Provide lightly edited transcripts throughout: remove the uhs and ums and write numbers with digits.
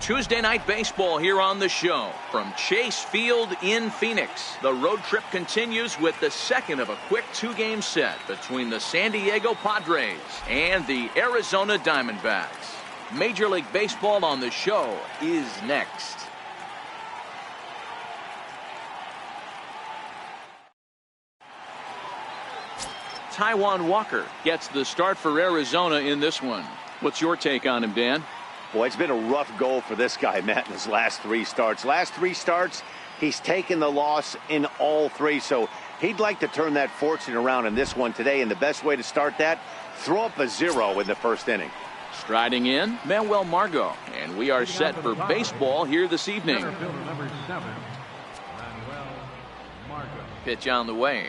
Tuesday night baseball here on the show from Chase Field in Phoenix. The road trip continues with the second of a quick two-game set between the San Diego Padres and the Arizona Diamondbacks. Major League Baseball on the show is next. Taijuan Walker gets the start for Arizona in this one. What's your take on him, Dan? Boy, it's been a rough go for this guy, Matt, in his last three starts. Last three starts, he's taken the loss in all three. So he'd like to turn that fortune around in this one today. And the best way to start that, throw up a 0 in the first inning. Striding in, Manuel Margot. And we are set for baseball here this evening. Pitch on the way.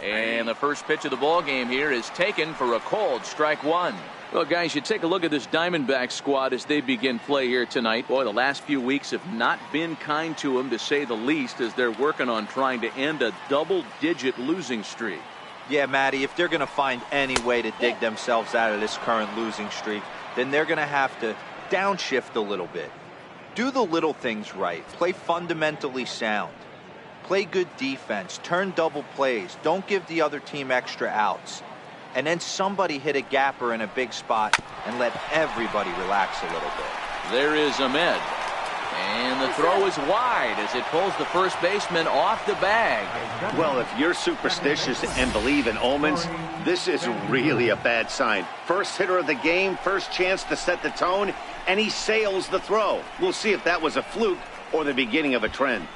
And the first pitch of the ball game here is taken for a cold strike one. Well, guys, you take a look at this Diamondback squad as they begin play here tonight. Boy, the last few weeks have not been kind to them, to say the least, as they're working on trying to end a double-digit losing streak. Yeah, Matty, if they're going to find any way to dig themselves out of this current losing streak, then they're going to have to downshift a little bit. Do the little things right. Play fundamentally sound. Play good defense. Turn double plays. Don't give the other team extra outs. And then somebody hit a gapper in a big spot and let everybody relax a little bit. There is Ahmed. And the throw is wide as it pulls the first baseman off the bag. Well, if you're superstitious and believe in omens, this is really a bad sign. First hitter of the game, first chance to set the tone, and he sails the throw. We'll see if that was a fluke or the beginning of a trend.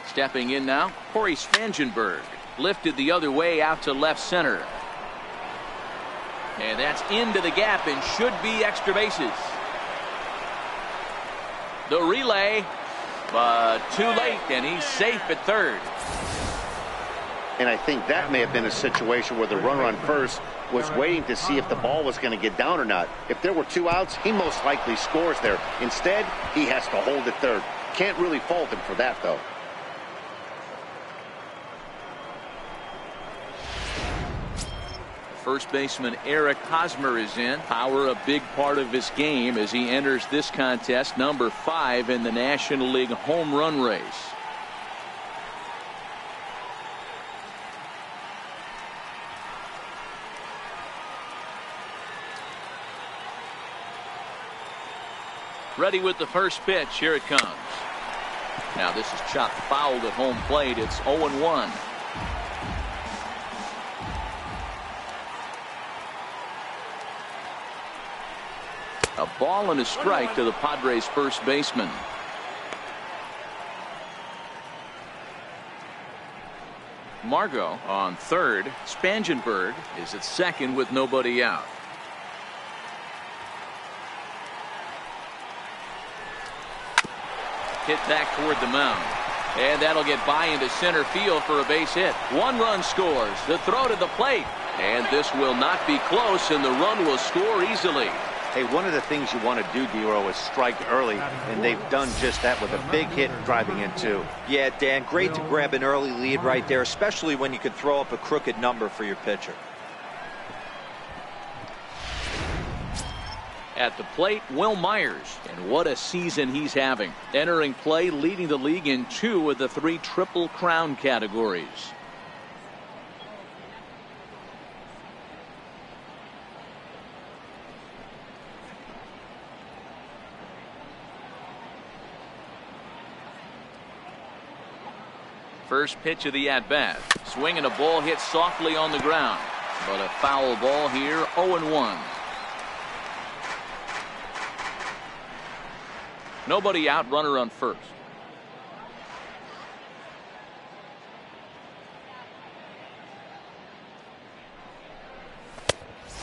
Stepping in now, Corey Spangenberg. Lifted the other way out to left center. And that's into the gap and should be extra bases. The relay, but too late, and he's safe at third. And I think that may have been a situation where the runner on first was waiting to see if the ball was going to get down or not. If there were two outs, he most likely scores there. Instead, he has to hold at third. Can't really fault him for that, though. First baseman Eric Hosmer is in. Power a big part of his game as he enters this contest, number 5 in the National League home run race. Ready with the first pitch. Here it comes. Now this is chopped foul at home plate. It's 0-1. A ball and a strike to the Padres first baseman. Margot on third. Spangenberg is at second with nobody out. Hit back toward the mound. And that'll get by into center field for a base hit. One run scores. The throw to the plate. And this will not be close, and the run will score easily. Hey, one of the things you want to do, D-Row, is strike early, and they've done just that with a big hit driving in two. Yeah, Dan, great to grab an early lead right there, especially when you could throw up a crooked number for your pitcher. At the plate, Will Myers, and what a season he's having. Entering play, leading the league in 2 of the 3 Triple Crown categories. First pitch of the at-bat. Swinging a ball hit softly on the ground. But a foul ball here, 0-1. Nobody out, runner on first.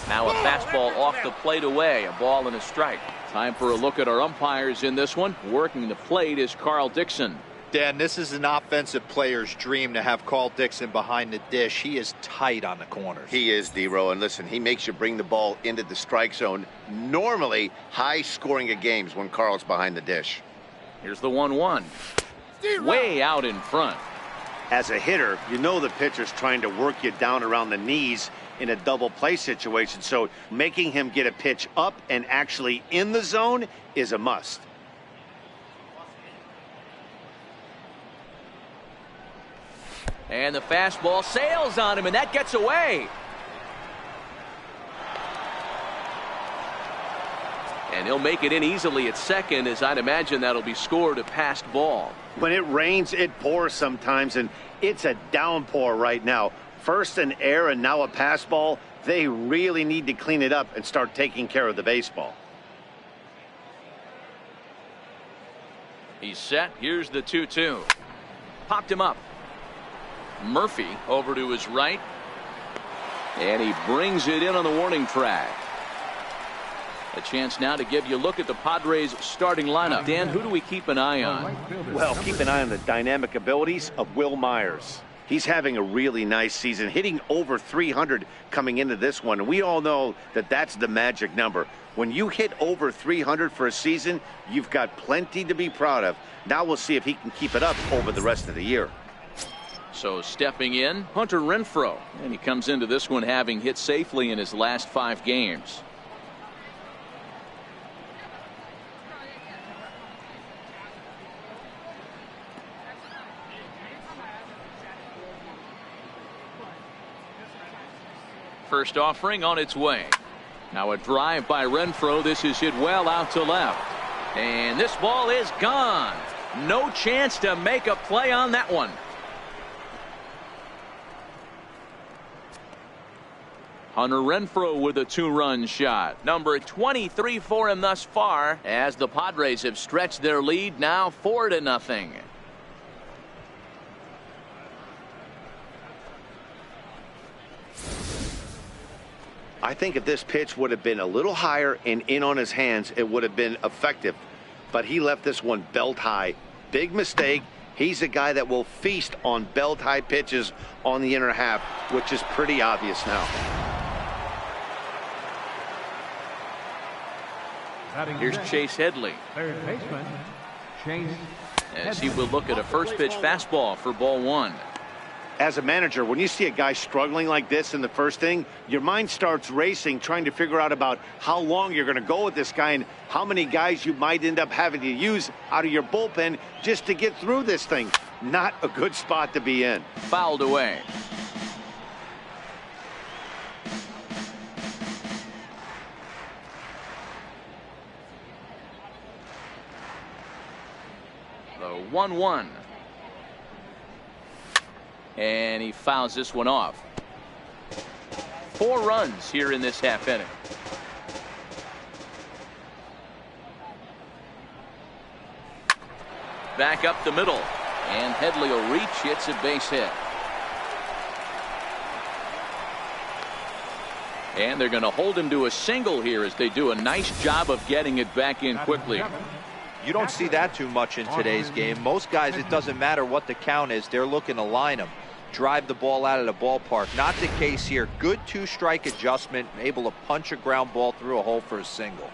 Now a fastball off the plate away. A ball and a strike. Time for a look at our umpires in this one. Working the plate is Carl Dixon. Dan, this is an offensive player's dream to have Carl Dixon behind the dish. He is tight on the corners. He is, D-Row, and listen, he makes you bring the ball into the strike zone. Normally, high scoring of games when Carl's behind the dish. Here's the 1-1. way out in front. As a hitter, you know the pitcher's trying to work you down around the knees in a double play situation, so making him get a pitch up and actually in the zone is a must. And the fastball sails on him, and that gets away. And he'll make it in easily at second, as I'd imagine that'll be scored a passed ball. When it rains, it pours sometimes, and it's a downpour right now. First an error and now a pass ball. They really need to clean it up and start taking care of the baseball. He's set. Here's the 2-2. Popped him up. Murphy over to his right. And he brings it in on the warning track. A chance now to give you a look at the Padres starting lineup. Dan, who do we keep an eye on? Well, keep an eye on the dynamic abilities of Will Myers. He's having a really nice season, hitting over 300 coming into this one. And we all know that that's the magic number. When you hit over 300 for a season, you've got plenty to be proud of. Now we'll see if he can keep it up over the rest of the year. So stepping in, Hunter Renfroe. And he comes into this one having hit safely in his last 5 games. First offering on its way. Now a drive by Renfroe. This is hit well out to left. And this ball is gone. No chance to make a play on that one. Hunter Renfroe with a 2-run shot. Number 23 for him thus far, as the Padres have stretched their lead now 4-0. I think if this pitch would have been a little higher and in on his hands, it would have been effective. But he left this one belt high. Big mistake. He's a guy that will feast on belt high pitches on the inner half, which is pretty obvious now. Here's Chase Headley. Third baseman, Chase As he will look at a first pitch fastball for ball 1. As a manager, when you see a guy struggling like this in the first inning, your mind starts racing, trying to figure out about how long you're going to go with this guy and how many guys you might end up having to use out of your bullpen just to get through this thing. Not a good spot to be in. Fouled away. The 1-1. And he fouls this one off. 4 runs here in this half inning. Back up the middle. And Headley will reach. It's a base hit. And they're going to hold him to a single here as they do a nice job of getting it back in quickly. You don't see that too much in today's game. Most guys, it doesn't matter what the count is. They're looking to line them, drive the ball out of the ballpark. Not the case here. Good 2-strike adjustment, able to punch a ground ball through a hole for a single.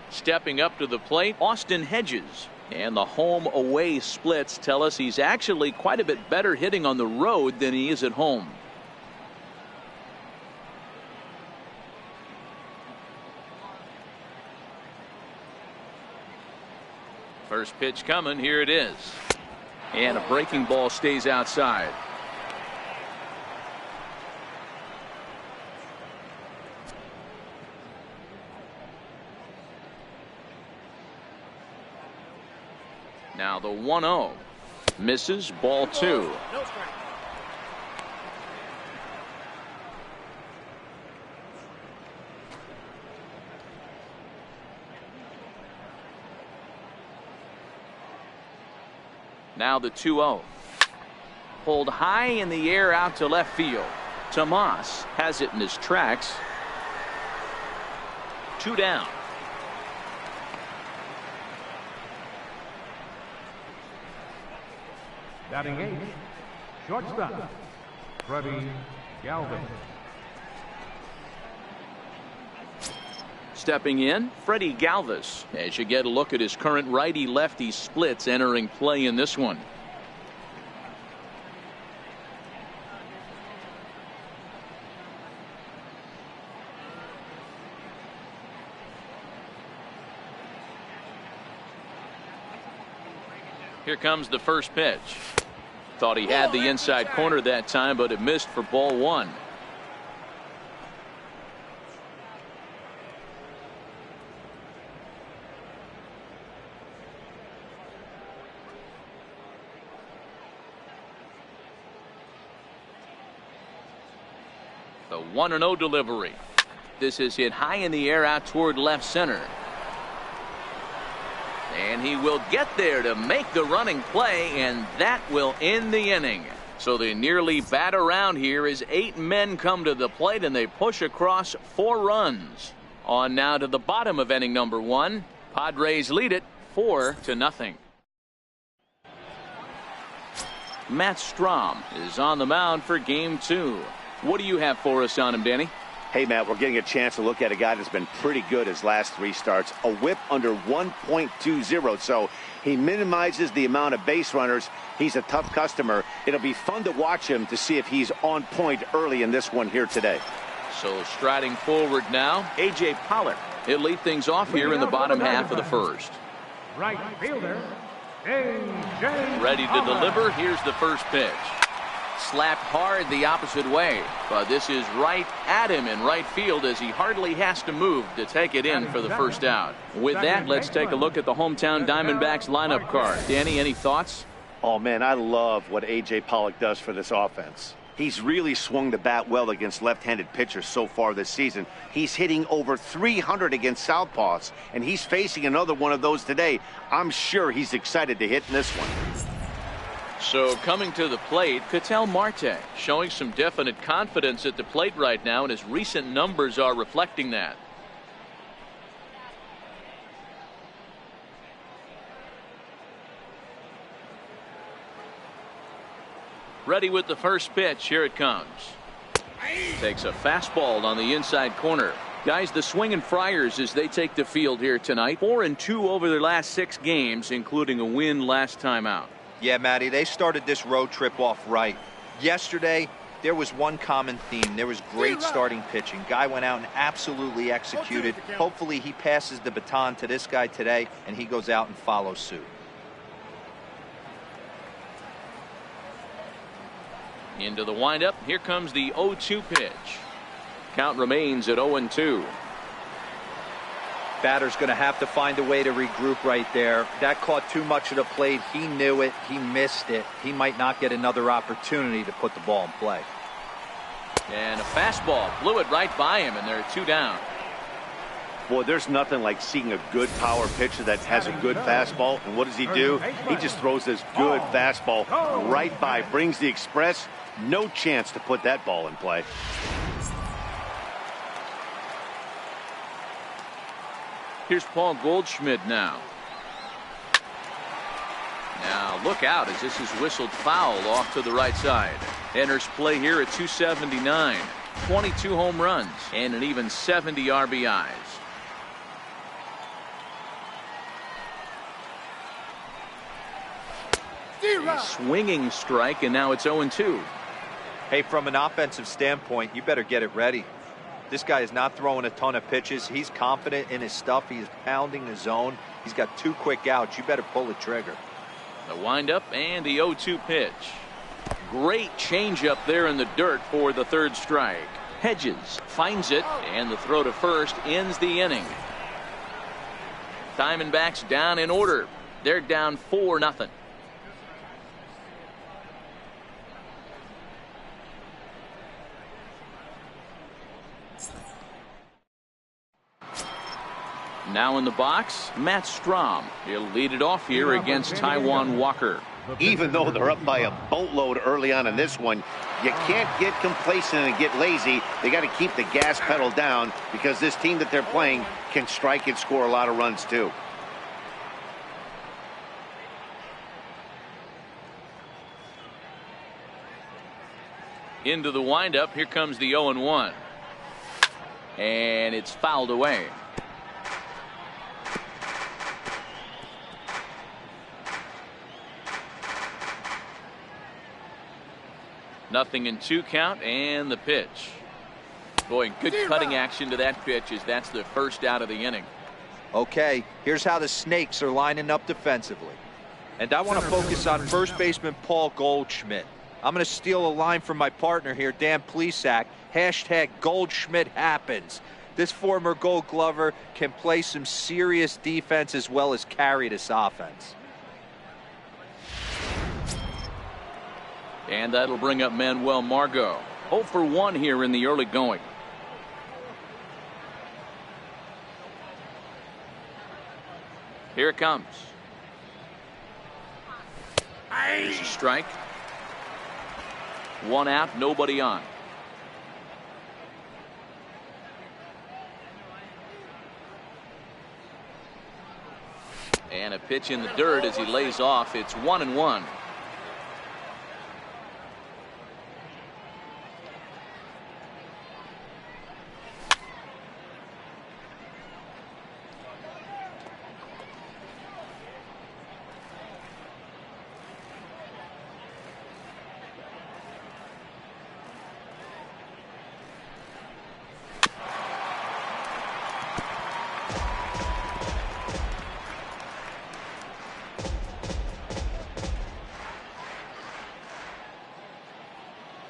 Stepping up to the plate, Austin Hedges. And the home away splits tell us he's actually quite a bit better hitting on the road than he is at home. First pitch coming. Here it is. And a breaking ball stays outside. Now the 1-0. Misses. Ball 2. Now the 2-0. Pulled high in the air out to left field. Tomas has it in his tracks. 2 down. batting 8, shortstop, Freddie Galvin. Stepping in, Freddie Galvis, as you get a look at his current righty-lefty splits entering play in this one. Here comes the first pitch. Thought he had the inside corner that time, but it missed for ball one. The 1-0 delivery. This is hit high in the air out toward left center. And he will get there to make the running play, and that will end the inning. So they nearly bat around here as 8 men come to the plate, and they push across 4 runs. On now to the bottom of inning number 1. Padres lead it 4-0. Matt Strahm is on the mound for game 2. What do you have for us on him, Danny? Hey, Matt, we're getting a chance to look at a guy that's been pretty good his last 3 starts. A whip under 1.20, so he minimizes the amount of base runners. He's a tough customer. It'll be fun to watch him to see if he's on point early in this one here today. So striding forward now, A.J. Pollock. He'll lead things off here in the bottom half of the first. Right fielder, A.J. Ready to deliver. Here's the first pitch. Slapped hard the opposite way, but this is right at him in right field as he hardly has to move to take it in for the first out. With that, let's take a look at the hometown Diamondbacks lineup card. Danny, any thoughts? Oh, man, I love what A.J. Pollock does for this offense. He's really swung the bat well against left-handed pitchers so far this season. He's hitting over 300 against southpaws, and he's facing another one of those today. I'm sure he's excited to hit in this one. So coming to the plate, Ketel Marte showing some definite confidence at the plate right now, and his recent numbers are reflecting that. Ready with the first pitch. Here it comes. Takes a fastball on the inside corner. Guys, the Swingin' Friars as they take the field here tonight. 4-2 over their last 6 games, including a win last time out. Yeah, Matty, they started this road trip off right. Yesterday, there was one common theme. There was great starting pitching. Guy went out and absolutely executed. Hopefully he passes the baton to this guy today, and he goes out and follows suit. Into the windup. Here comes the 0-2 pitch. Count remains at 0-2. Batter's going to have to find a way to regroup right there. That caught too much of the plate. He knew it. He missed it. He might not get another opportunity to put the ball in play. And a fastball blew it right by him, and they're 2 down. Boy, there's nothing like seeing a good power pitcher that has a good fastball. And what does he do? He just throws this good fastball right by, brings the express. No chance to put that ball in play. Here's Paul Goldschmidt now. Now look out as this is whistled foul off to the right side. Enters play here at 279. 22 home runs and an even 70 RBIs. A swinging strike, and now it's 0-2. Hey, from an offensive standpoint, you better get it ready. This guy is not throwing a ton of pitches. He's confident in his stuff. He's pounding the zone. He's got 2 quick outs. You better pull the trigger. The windup and the 0-2 pitch. Great changeup there in the dirt for the 3rd strike. Hedges finds it, and the throw to first ends the inning. Diamondbacks down in order. They're down 4-0. Now in the box, Matt Strahm. He'll lead it off here against Taijuan Walker. Even though they're up by a boatload early on in this one, you can't get complacent and get lazy. They got to keep the gas pedal down because this team that they're playing can strike and score a lot of runs too. Into the windup. Here comes the 0-1. And it's fouled away. 0-2 count and the pitch. Boy, good cutting action to that pitch as that's the first out of the inning. Okay, here's how the Snakes are lining up defensively. And I want to focus on first baseman Paul Goldschmidt. I'm going to steal a line from my partner here, Dan Plesac. Hashtag Goldschmidt happens. This former Gold Glover can play some serious defense as well as carry this offense. And that'll bring up Manuel Margot. 0 for 1 here in the early going. Here it comes. There's a strike. 1 out, nobody on. And a pitch in the dirt as he lays off. It's 1-1.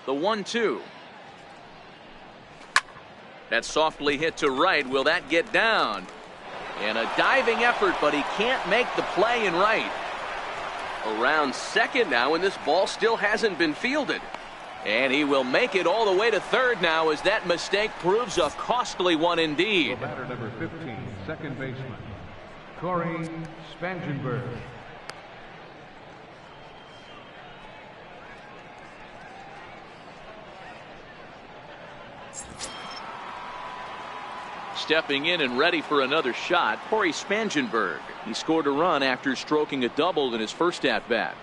The 1-2. That's softly hit to right. Will that get down? And a diving effort, but he can't make the play in right. Around second now, and this ball still hasn't been fielded. And he will make it all the way to third now as that mistake proves a costly one indeed. The batter number 15, second baseman, Corey Spangenberg. Stepping in and ready for another shot, Corey Spangenberg. He scored a run after stroking a double in his first at-bat.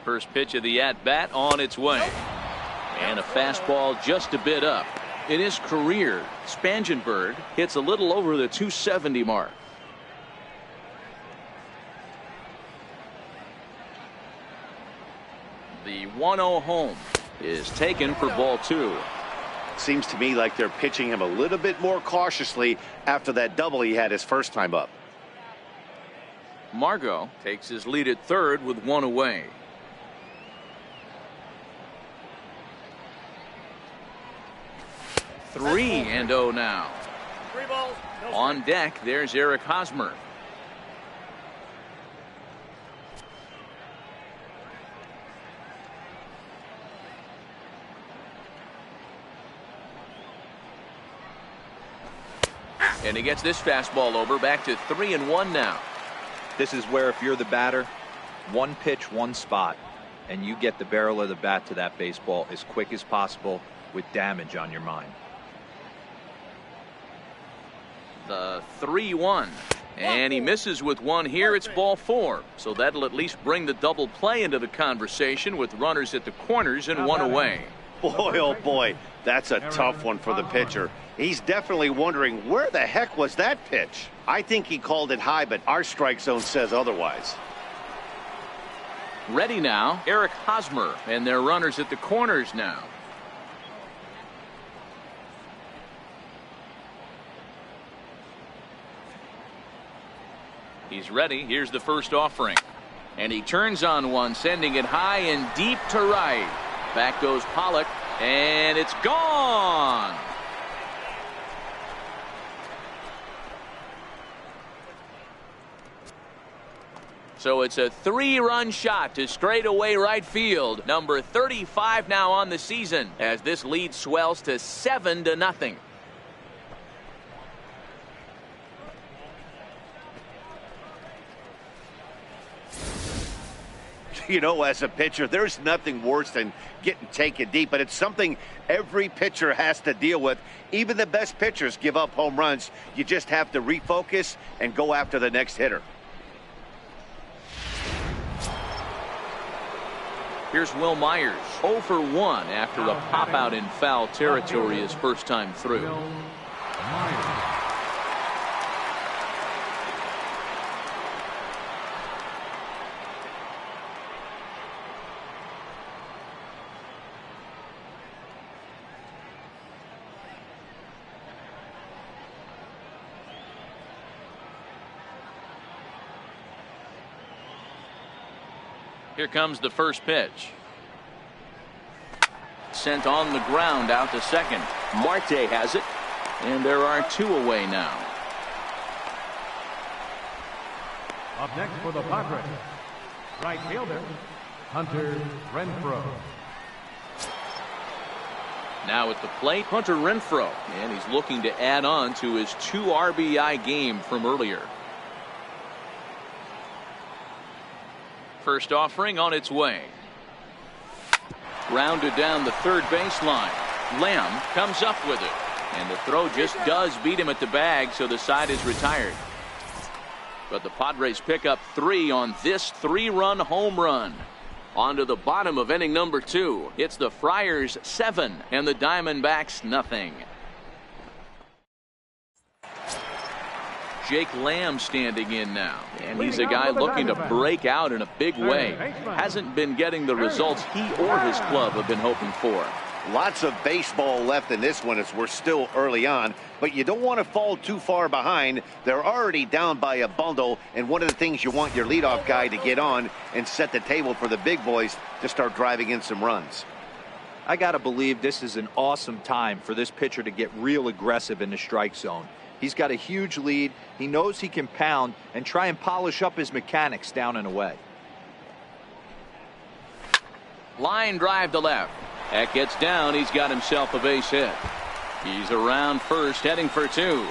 First pitch of the at-bat on its way. And a fastball just a bit up. In his career, Spangenberg hits a little over the 270 mark. The 1-0 home is taken for ball 2. Seems to me like they're pitching him a little bit more cautiously after that double he had his first time up. Margot takes his lead at third with 1 away. Three and 0 now. 3 balls. No On deck, there's Eric Hosmer. And he gets this fastball over, back to 3-1 now. This is where if you're the batter, one pitch, one spot, and you get the barrel of the bat to that baseball as quick as possible with damage on your mind. The 3-1. And he misses with 1 here. It's ball 4. So that'll at least bring the double play into the conversation with runners at the corners and 1 away. Boy, oh boy, that's a tough one for the pitcher. He's definitely wondering, where the heck was that pitch? I think he called it high, but our strike zone says otherwise. Ready now, Eric Hosmer, and their runners at the corners now. He's ready. Here's the first offering. And he turns on one, sending it high and deep to right. Back goes Pollock, and it's gone. So it's a 3-run shot to straightaway right field. Number 35 now on the season as this lead swells to 7-0. You know, as a pitcher, there's nothing worse than getting taken deep, but it's something every pitcher has to deal with. Even the best pitchers give up home runs. You just have to refocus and go after the next hitter. Here's Will Myers, 0 for 1 after a pop-out in foul territory his first time through. Here comes the first pitch. Sent on the ground out to second. Marte has it, and there are 2 away now. Up next for the Padres, right fielder, Hunter Renfroe. Now at the plate, Hunter Renfroe, and he's looking to add on to his 2 RBI game from earlier. First offering on its way. Rounded down the third baseline. Lamb comes up with it, and the throw just does beat him at the bag, so the side is retired. But the Padres pick up 3 on this 3-run home run. On to the bottom of inning number 2. It's the Friars 7 and the Diamondbacks nothing. Jake Lamb standing in now, and he's a guy looking to break out in a big way. Hasn't been getting the results he or his club have been hoping for. Lots of baseball left in this one as we're still early on, but you don't want to fall too far behind. They're already down by a bundle, and one of the things you want your leadoff guy to get on and set the table for the big boys to start driving in some runs. I got to believe this is an awesome time for this pitcher to get real aggressive in the strike zone. He's got a huge lead. He knows he can pound and try and polish up his mechanics down and away. Line drive to left. That gets down. He's got himself a base hit. He's around first, heading for 2.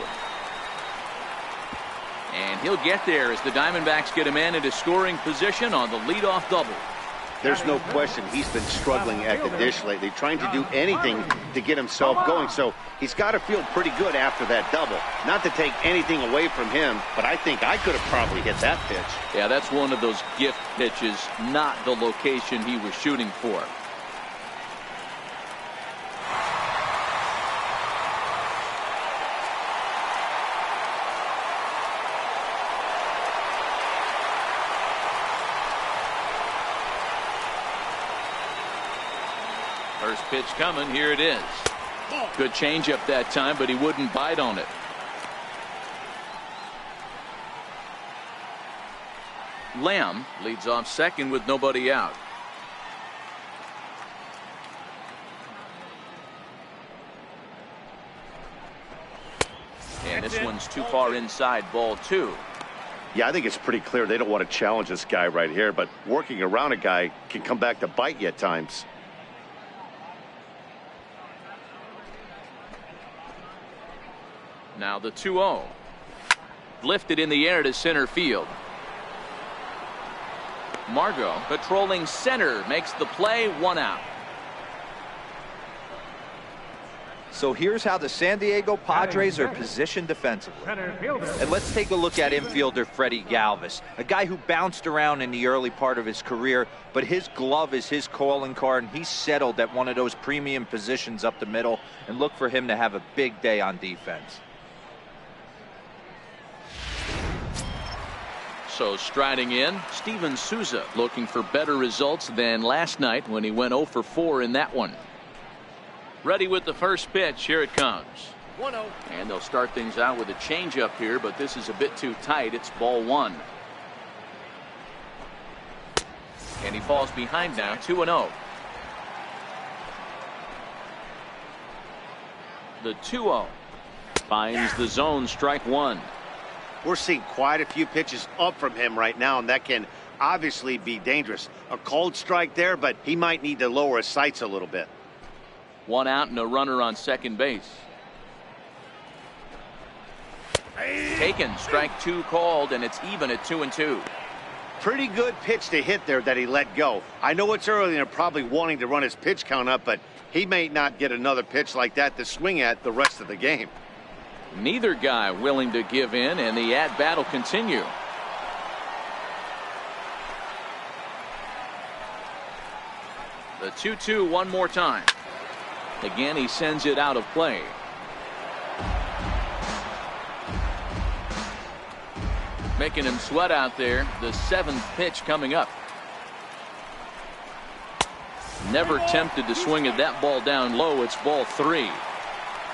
And he'll get there as the Diamondbacks get a man into scoring position on the leadoff double. There's no question he's been struggling at the dish lately, trying to do anything to get himself going. So he's got to feel pretty good after that double. Not to take anything away from him, but I think I could have probably hit that pitch. Yeah, that's one of those gift pitches, not the location he was shooting for. First pitch coming. Here it is. Good changeup that time, but he wouldn't bite on it. Lamb leads off second with nobody out. And this one's too far inside, ball 2. Yeah, I think it's pretty clear they don't want to challenge this guy right here, but working around a guy can come back to bite you at times. Now the 2-0. Lifted in the air to center field. Margot patrolling center makes the play, 1 out. So here's how the San Diego Padres are positioned defensively. And let's take a look at infielder Freddie Galvis, a guy who bounced around in the early part of his career, but his glove is his calling card, and he's settled at one of those premium positions up the middle, and look for him to have a big day on defense. So striding in, Steven Souza looking for better results than last night when he went 0 for 4 in that one. Ready with the first pitch. Here it comes. 1-0. And they'll start things out with a changeup here, but this is a bit too tight. It's ball 1. And he falls behind now, 2-0. The 2-0 finds the zone, strike 1. We're seeing quite a few pitches up from him right now, and that can obviously be dangerous. A cold strike there, but he might need to lower his sights a little bit. 1 out and a runner on second base. Taken, strike 2 called, and it's even at 2-2. Pretty good pitch to hit there that he let go. I know it's early and they're probably wanting to run his pitch count up, but he may not get another pitch like that to swing at the rest of the game. Neither guy willing to give in, and the at-bat will continue. The 2-2 one more time. Again, he sends it out of play. Making him sweat out there. The 7th pitch coming up. Never tempted to swing at that ball down low. It's ball 3.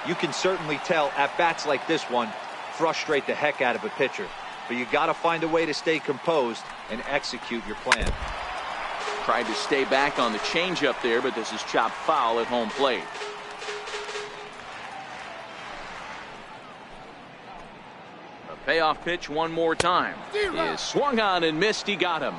You can certainly tell at bats like this one frustrate the heck out of a pitcher, but you got to find a way to stay composed and execute your plan. Tried to stay back on the changeup there, but this is chopped foul at home plate. A payoff pitch one more time. Is swung on and missed. He got him.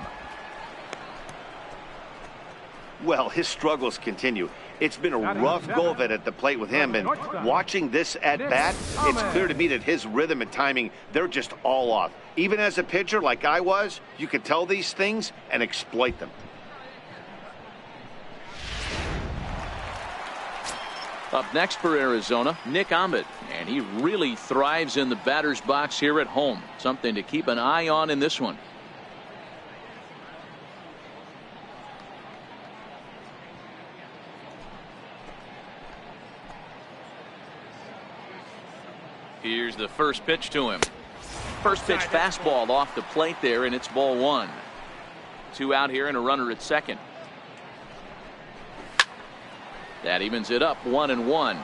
Well, his struggles continue. It's been a rough go of it at the plate with him, and watching this at bat, it's clear to me that his rhythm and timing, they're just all off. Even as a pitcher like I was, you can tell these things and exploit them. Up next for Arizona, Nick Ahmed, and he really thrives in the batter's box here at home. Something to keep an eye on in this one. Here's the first pitch to him. First pitch fastball off the plate there, and it's ball one. 2 out here and a runner at second. That evens it up 1-1.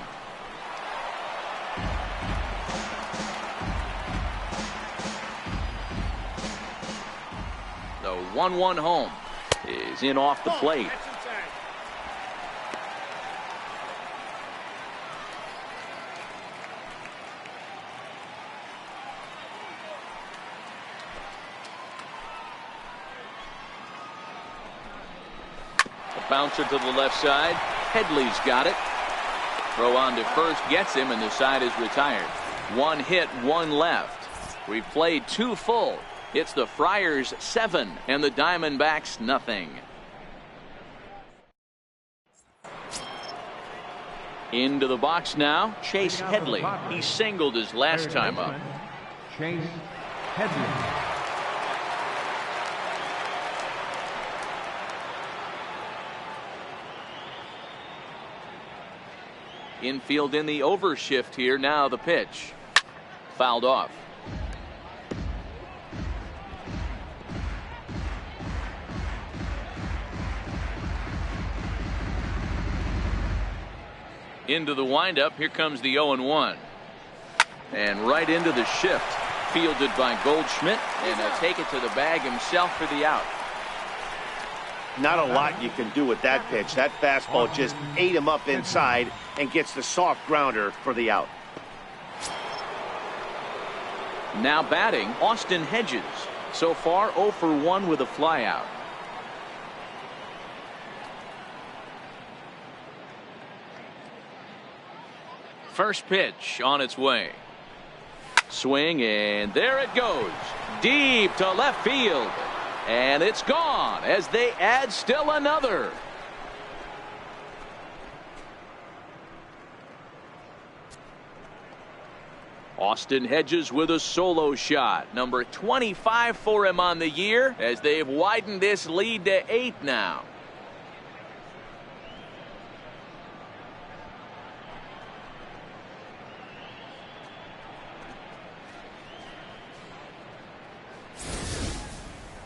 The 1-1 home is in off the plate. Bouncer to the left side. Headley's got it. Throw on to first gets him, and the side is retired. 1 hit, 1 left. We've played 2 full. It's the Friars 7 and the Diamondbacks nothing. Into the box now, Chase Headley. He singled his last time up. Chase Headley. Infield in the overshift here. Now the pitch. Fouled off. Into the windup. Here comes the 0-1. And right into the shift. Fielded by Goldschmidt. And he'll take it to the bag himself for the out. Not a lot you can do with that pitch. That fastball just ate him up inside and gets the soft grounder for the out. Now batting, Austin Hedges. So far 0 for 1 with a flyout. First pitch on its way. Swing, and there it goes. Deep to left field. And it's gone as they add still another. Austin Hedges with a solo shot. Number 25 for him on the year as they've widened this lead to 8 now.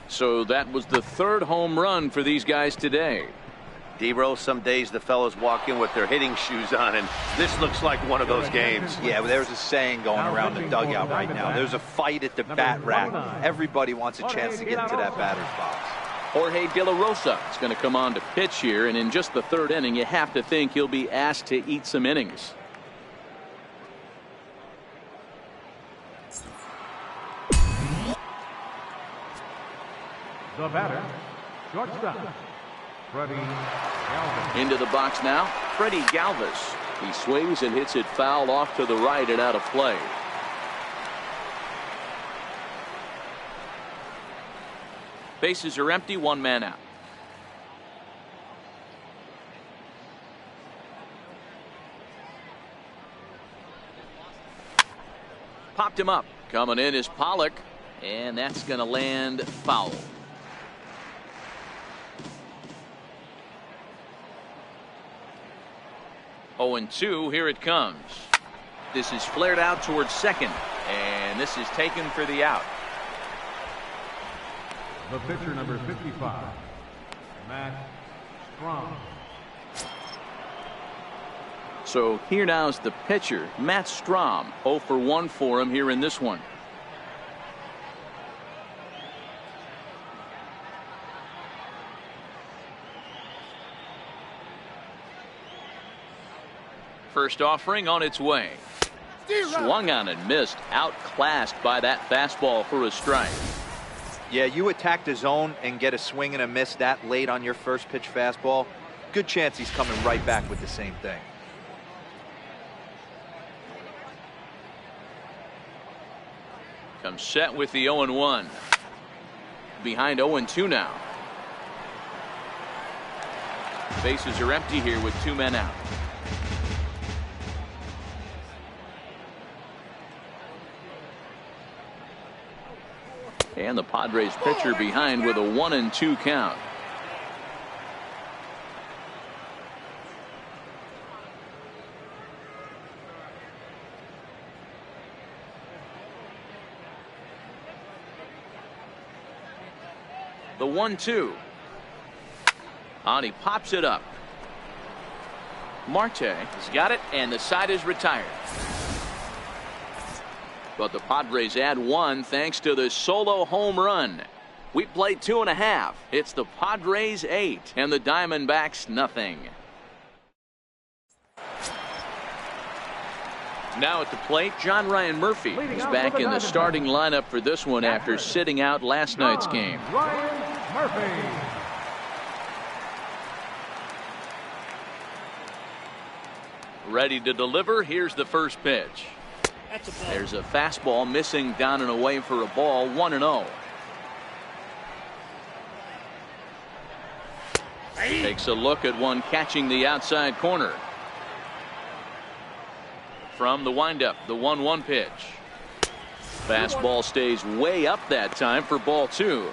So that was the 3rd home run for these guys today. D-Bro, some days the fellas walk in with their hitting shoes on, and this looks like one of those games. Yeah, well, there's a saying going around the dugout right now. There's a fight at the bat rack. Everybody wants a chance to get into that batter's box. Jorge De La Rosa is going to come on to pitch here, and in just the 3rd inning, you have to think he'll be asked to eat some innings. The batter, shortstop, Freddie Galvis. Into the box now, Freddie Galvis. He swings and hits it foul off to the right and out of play. Bases are empty, 1 man out. Popped him up. Coming in is Pollock, and that's going to land foul. 0-2, here it comes. This is flared out towards second, and this is taken for the out. The pitcher, number 55, Matt Strom. So here now is the pitcher, Matt Strom. 0 for 1 for him here in this one. First offering on its way. Swung on and missed. Outclassed by that fastball for a strike. Yeah, you attack the zone and get a swing and a miss that late on your first pitch fastball. Good chance he's coming right back with the same thing. Comes set with the 0-1. Behind 0-2 now. Bases are empty here with 2 men out. And the Padres pitcher behind with a 1-2 count. The 1-2. On, he pops it up. Marte has got it, and the side is retired. But the Padres add 1 thanks to the solo home run. We played 2.5. It's the Padres 8 and the Diamondbacks nothing. Now at the plate, John Ryan Murphy is back in the starting lineup for this one after sitting out last night's game. Ryan Murphy. Ready to deliver. Here's the first pitch. There's a fastball missing down and away for a ball. 1-0. Takes a look at one catching the outside corner. From the windup, the 1-1 pitch. Fastball stays way up that time for ball 2.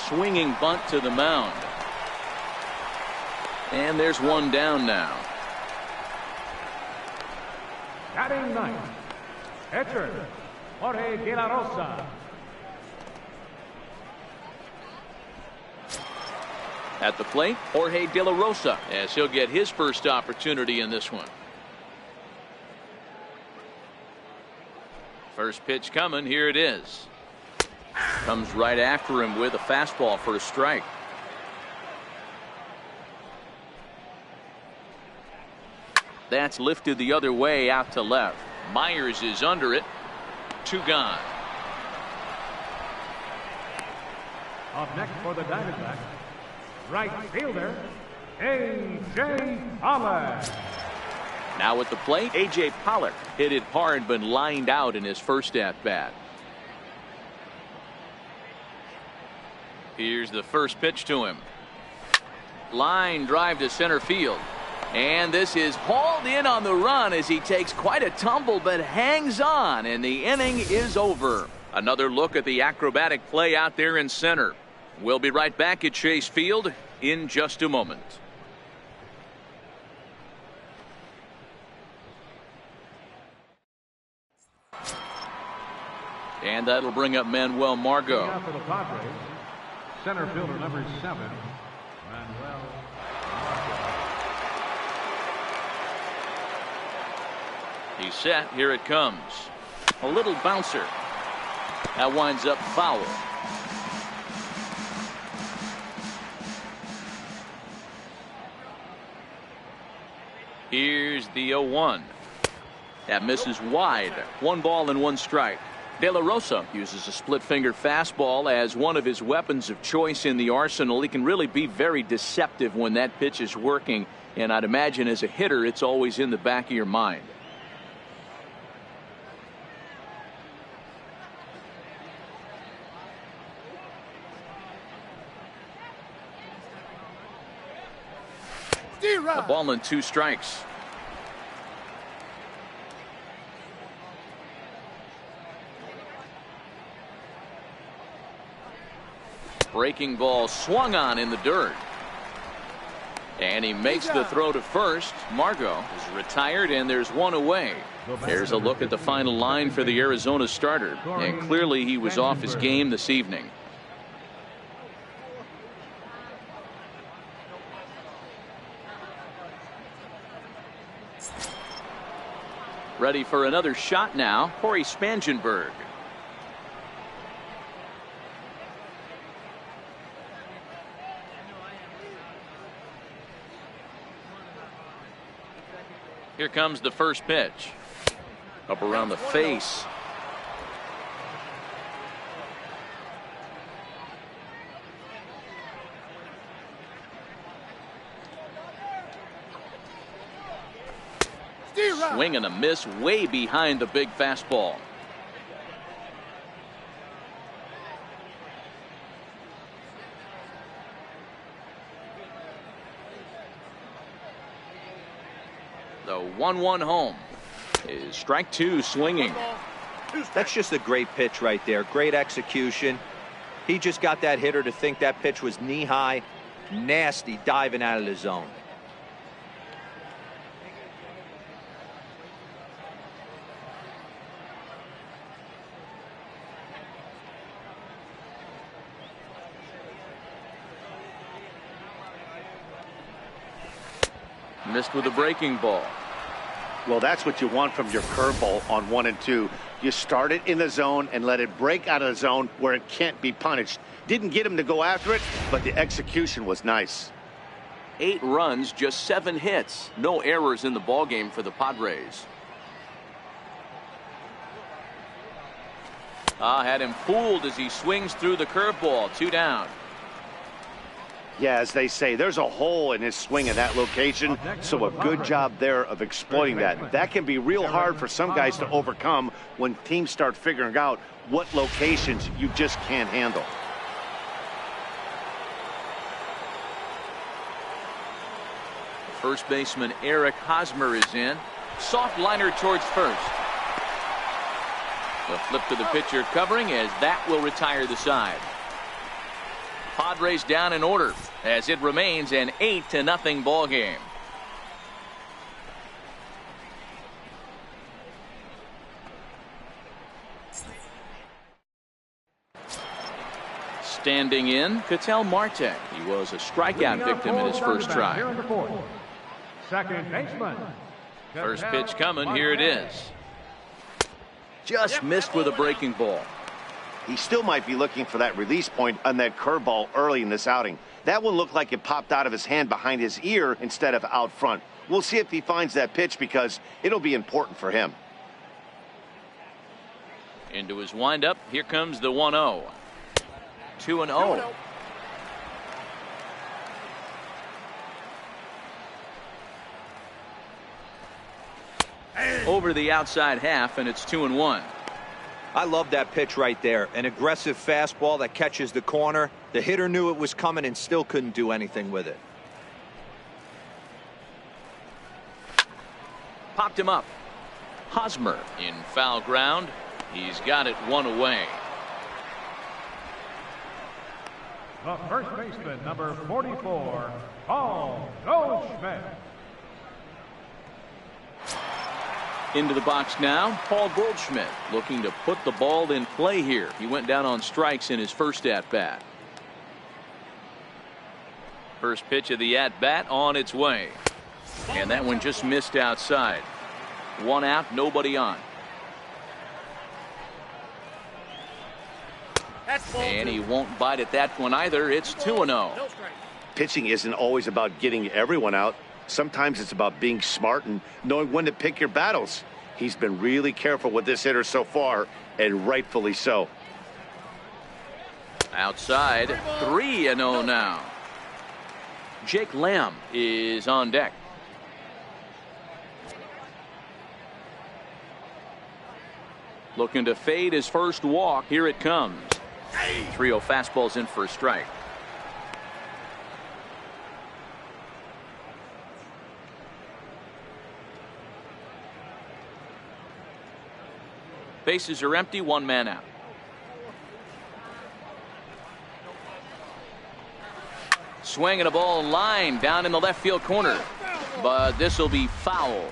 Swinging bunt to the mound. And there's one down now. Batting ninth, pitcher Jorge De La Rosa. At the plate, Jorge De La Rosa, as he'll get his first opportunity in this one. First pitch coming. Here it is. Comes right after him with a fastball for a strike. That's lifted the other way out to left. Myers is under it. 2 gone. Up next for the Diamondbacks, right fielder A.J. Pollock. Now at the plate, A.J. Pollock hit it hard but lined out in his first at bat. Here's the first pitch to him. Line drive to center field. And this is hauled in on the run as he takes quite a tumble but hangs on, and the inning is over. Another look at the acrobatic play out there in center. We'll be right back at Chase Field in just a moment. And that'll bring up Manuel Margot. For the Padres, center fielder number 7, Manuel Margot. He's set. Here it comes. A little bouncer. That winds up foul. Here's the 0-1. That misses wide. 1 ball and 1 strike. De La Rosa uses a split finger fastball as one of his weapons of choice in the arsenal. He can really be very deceptive when that pitch is working, and I'd imagine as a hitter it's always in the back of your mind. A ball and 2 strikes. Breaking ball swung on in the dirt. And he makes the throw to first. Margot is retired, and there's one away. There's a look at the final line for the Arizona starter. And clearly he was off his game this evening. Ready for another shot now, Corey Spangenberg. Here comes the first pitch. Up around the face. Swing and a miss way behind the big fastball. The 1-1 home is strike two swinging. That's just a great pitch right there. Great execution. He just got that hitter to think that pitch was knee high. Nasty diving out of the zone. Missed with a breaking ball. Well, that's what you want from your curveball on 1 and 2. You start it in the zone and let it break out of the zone where it can't be punished. Didn't get him to go after it, but the execution was nice. 8 runs, just 7 hits. No errors in the ballgame for the Padres. Had him fooled as he swings through the curveball. 2 down. Yeah, as they say, there's a hole in his swing in that location, so a good job there of exploiting that. That can be real hard for some guys to overcome when teams start figuring out what locations you just can't handle. First baseman Eric Hosmer is in. Soft liner towards first. The flip to the pitcher covering as that will retire the side. Padres down in order as it remains an 8-0 ball game. Standing in, Ketel Marte. He was a strikeout victim in his first try. Second baseman. First pitch coming. Here it is. Just missed with a breaking ball. He still might be looking for that release point on that curveball early in this outing. That one looked like it popped out of his hand behind his ear instead of out front. We'll see if he finds that pitch because it'll be important for him. Into his windup. Here comes the 1-0. 2-0. Over the outside half, and it's 2-1. I love that pitch right there. An aggressive fastball that catches the corner. The hitter knew it was coming and still couldn't do anything with it. Popped him up. Hosmer in foul ground. He's got it 1 away. The first baseman, number 44, Paul Goldschmidt. Into the box now, Paul Goldschmidt looking to put the ball in play here. He went down on strikes in his first at-bat. First pitch of the at-bat on its way. And that one just missed outside. 1 out, nobody on. And he won't bite at that one either. It's 2-0. Pitching isn't always about getting everyone out. Sometimes it's about being smart and knowing when to pick your battles. He's been really careful with this hitter so far, and rightfully so. Outside, 3-0 now. Jake Lamb is on deck. Looking to fade his first walk. Here it comes. 3-0 fastballs in for a strike. Bases are empty, 1 man out. swinging a ball line down in the left field corner. But this will be foul.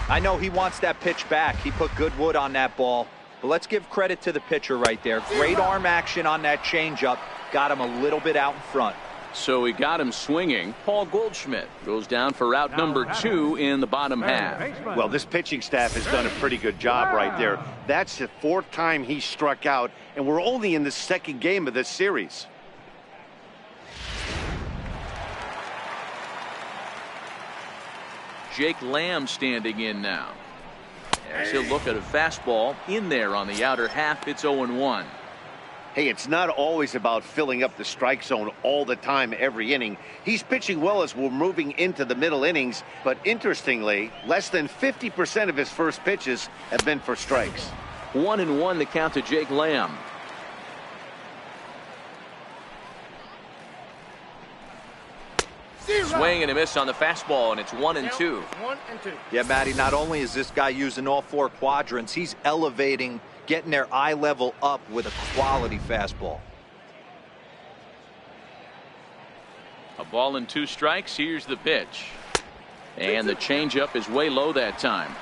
I know he wants that pitch back. He put good wood on that ball. But let's give credit to the pitcher right there. Great arm action on that changeup. Got him a little bit out in front. So he got him swinging. Paul Goldschmidt goes down for out number 2 in the bottom half. Well, this pitching staff has done a pretty good job right there. That's the 4th time he struck out, and we're only in the 2nd game of this series. Jake Lamb standing in now. As he'll look at a fastball in there on the outer half. It's 0-1. Hey, it's not always about filling up the strike zone all the time every inning. He's pitching well as we're moving into the middle innings, but interestingly, less than 50% of his first pitches have been for strikes. 1-1 the count to Jake Lamb. Swing and a miss on the fastball, and it's 1-2. 1-2. Yeah, Matty, not only is this guy using all 4 quadrants, he's elevating, getting their eye level up with a quality fastball. A ball and 2 strikes. Here's the pitch. And the changeup is way low that time.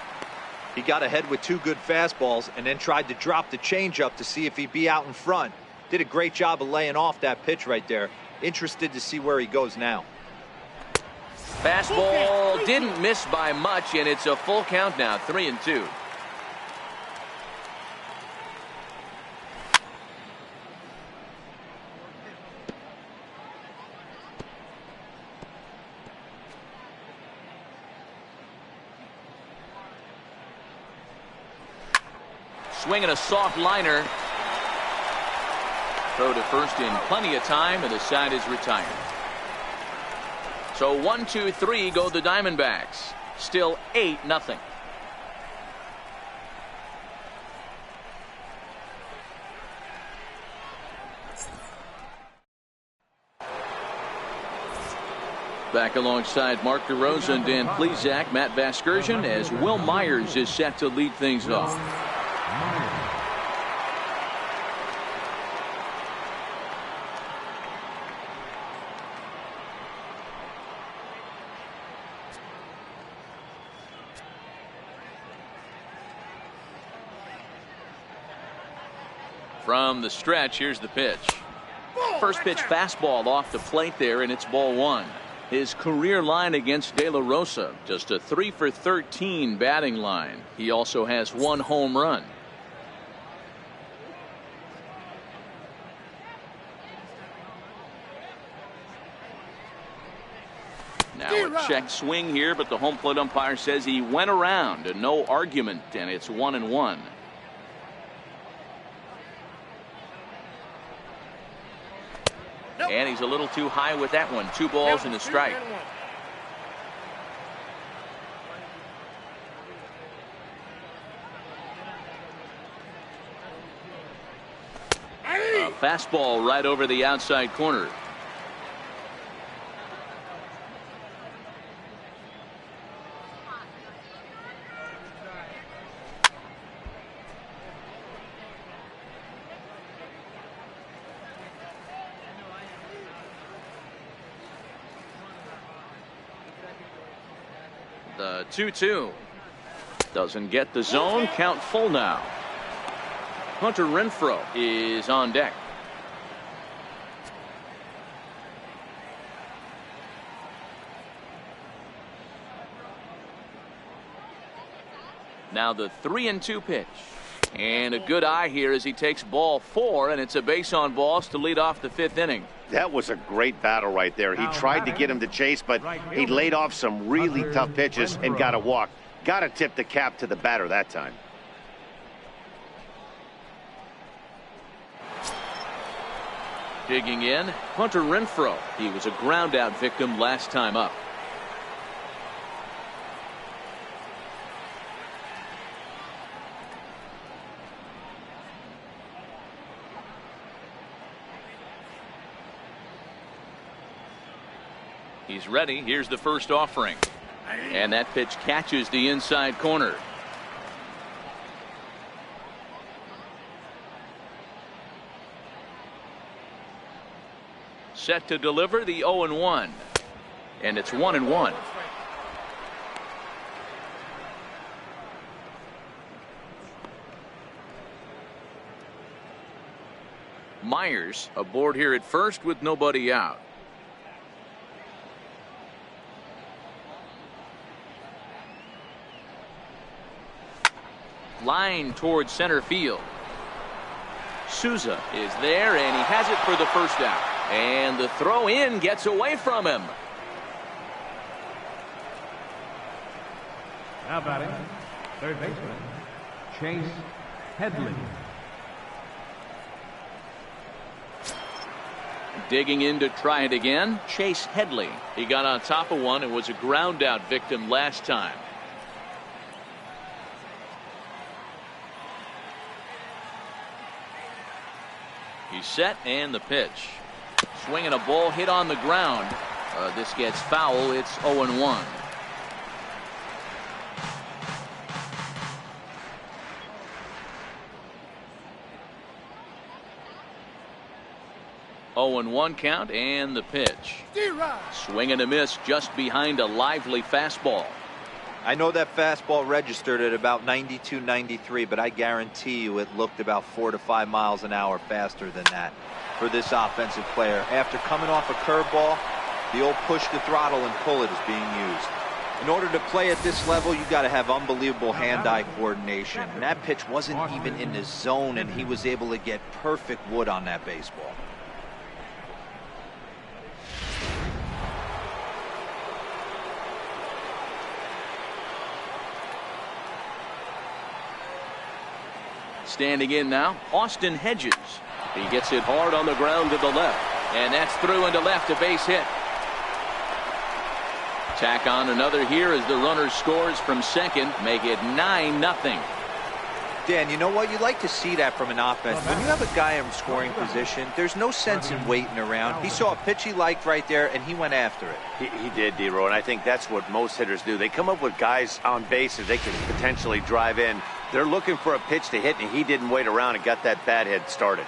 He got ahead with 2 good fastballs and then tried to drop the changeup to see if he'd be out in front. Did a great job of laying off that pitch right there. Interested to see where he goes now. Fastball didn't miss by much, and it's a full count now, 3-2. Swinging a soft liner. Throw to first in plenty of time, and the side is retired. So 1-2-3 go the Diamondbacks. Still 8-0. Back alongside Mark DeRosa and Dan Plesac, Matt Vasgersian, as Will Myers is set to lead things off. From the stretch, here's the pitch. First pitch fastball off the plate there, and it's ball 1. His career line against De La Rosa, just a 3 for 13 batting line. He also has 1 home run. Now a check swing here, but the home plate umpire says he went around, and no argument, and it's 1-1. And he's a little too high with that one. 2 balls and a strike. A fastball right over the outside corner. The 2-2 doesn't get the zone. Count full now. Hunter Renfroe is on deck. Now the 3-2 pitch, and a good eye here as he takes ball 4, and it's a base on balls to lead off the 5th inning. That was a great battle right there. He tried to get him to chase, but he laid off some really tough pitches and got a walk. Got to tip the cap to the batter that time. Digging in, Hunter Renfroe. He was a ground out victim last time up. He's ready. Here's the first offering. And that pitch catches the inside corner. Set to deliver the 0-1. And it's 1-1. Myers aboard here at first with nobody out. Line towards center field. Souza is there, and he has it for the first out. And the throw in gets away from him. Now batting, third baseman, Chase Headley. Digging in to try it again, Chase Headley. He got on top of one and was a ground out victim last time. He's set, and the pitch. Swinging a ball hit on the ground. This gets foul. It's 0-1. (0-1) count, and the pitch. Swing and a miss just behind a lively fastball. I know that fastball registered at about 92, 93, but I guarantee you it looked about 4 to 5 miles an hour faster than that for this offensive player. After coming off a curveball, the old push the throttle and pull it is being used. In order to play at this level, you got to have unbelievable hand-eye coordination. And that pitch wasn't even in the zone, and he was able to get perfect wood on that baseball. Standing in now, Austin Hedges. He gets it hard on the ground to the left, and that's through into left, a base hit. Tack on another here as the runner scores from second, make it 9-0. Dan, you know what? You'd like to see that from an offense. When you have a guy in scoring position, there's no sense in waiting around. He saw a pitch he liked right there, and he went after it. He did, D-Row, and I think that's what most hitters do. They come up with guys on base that they can potentially drive in. They're looking for a pitch to hit, and he didn't wait around and got that bat head started.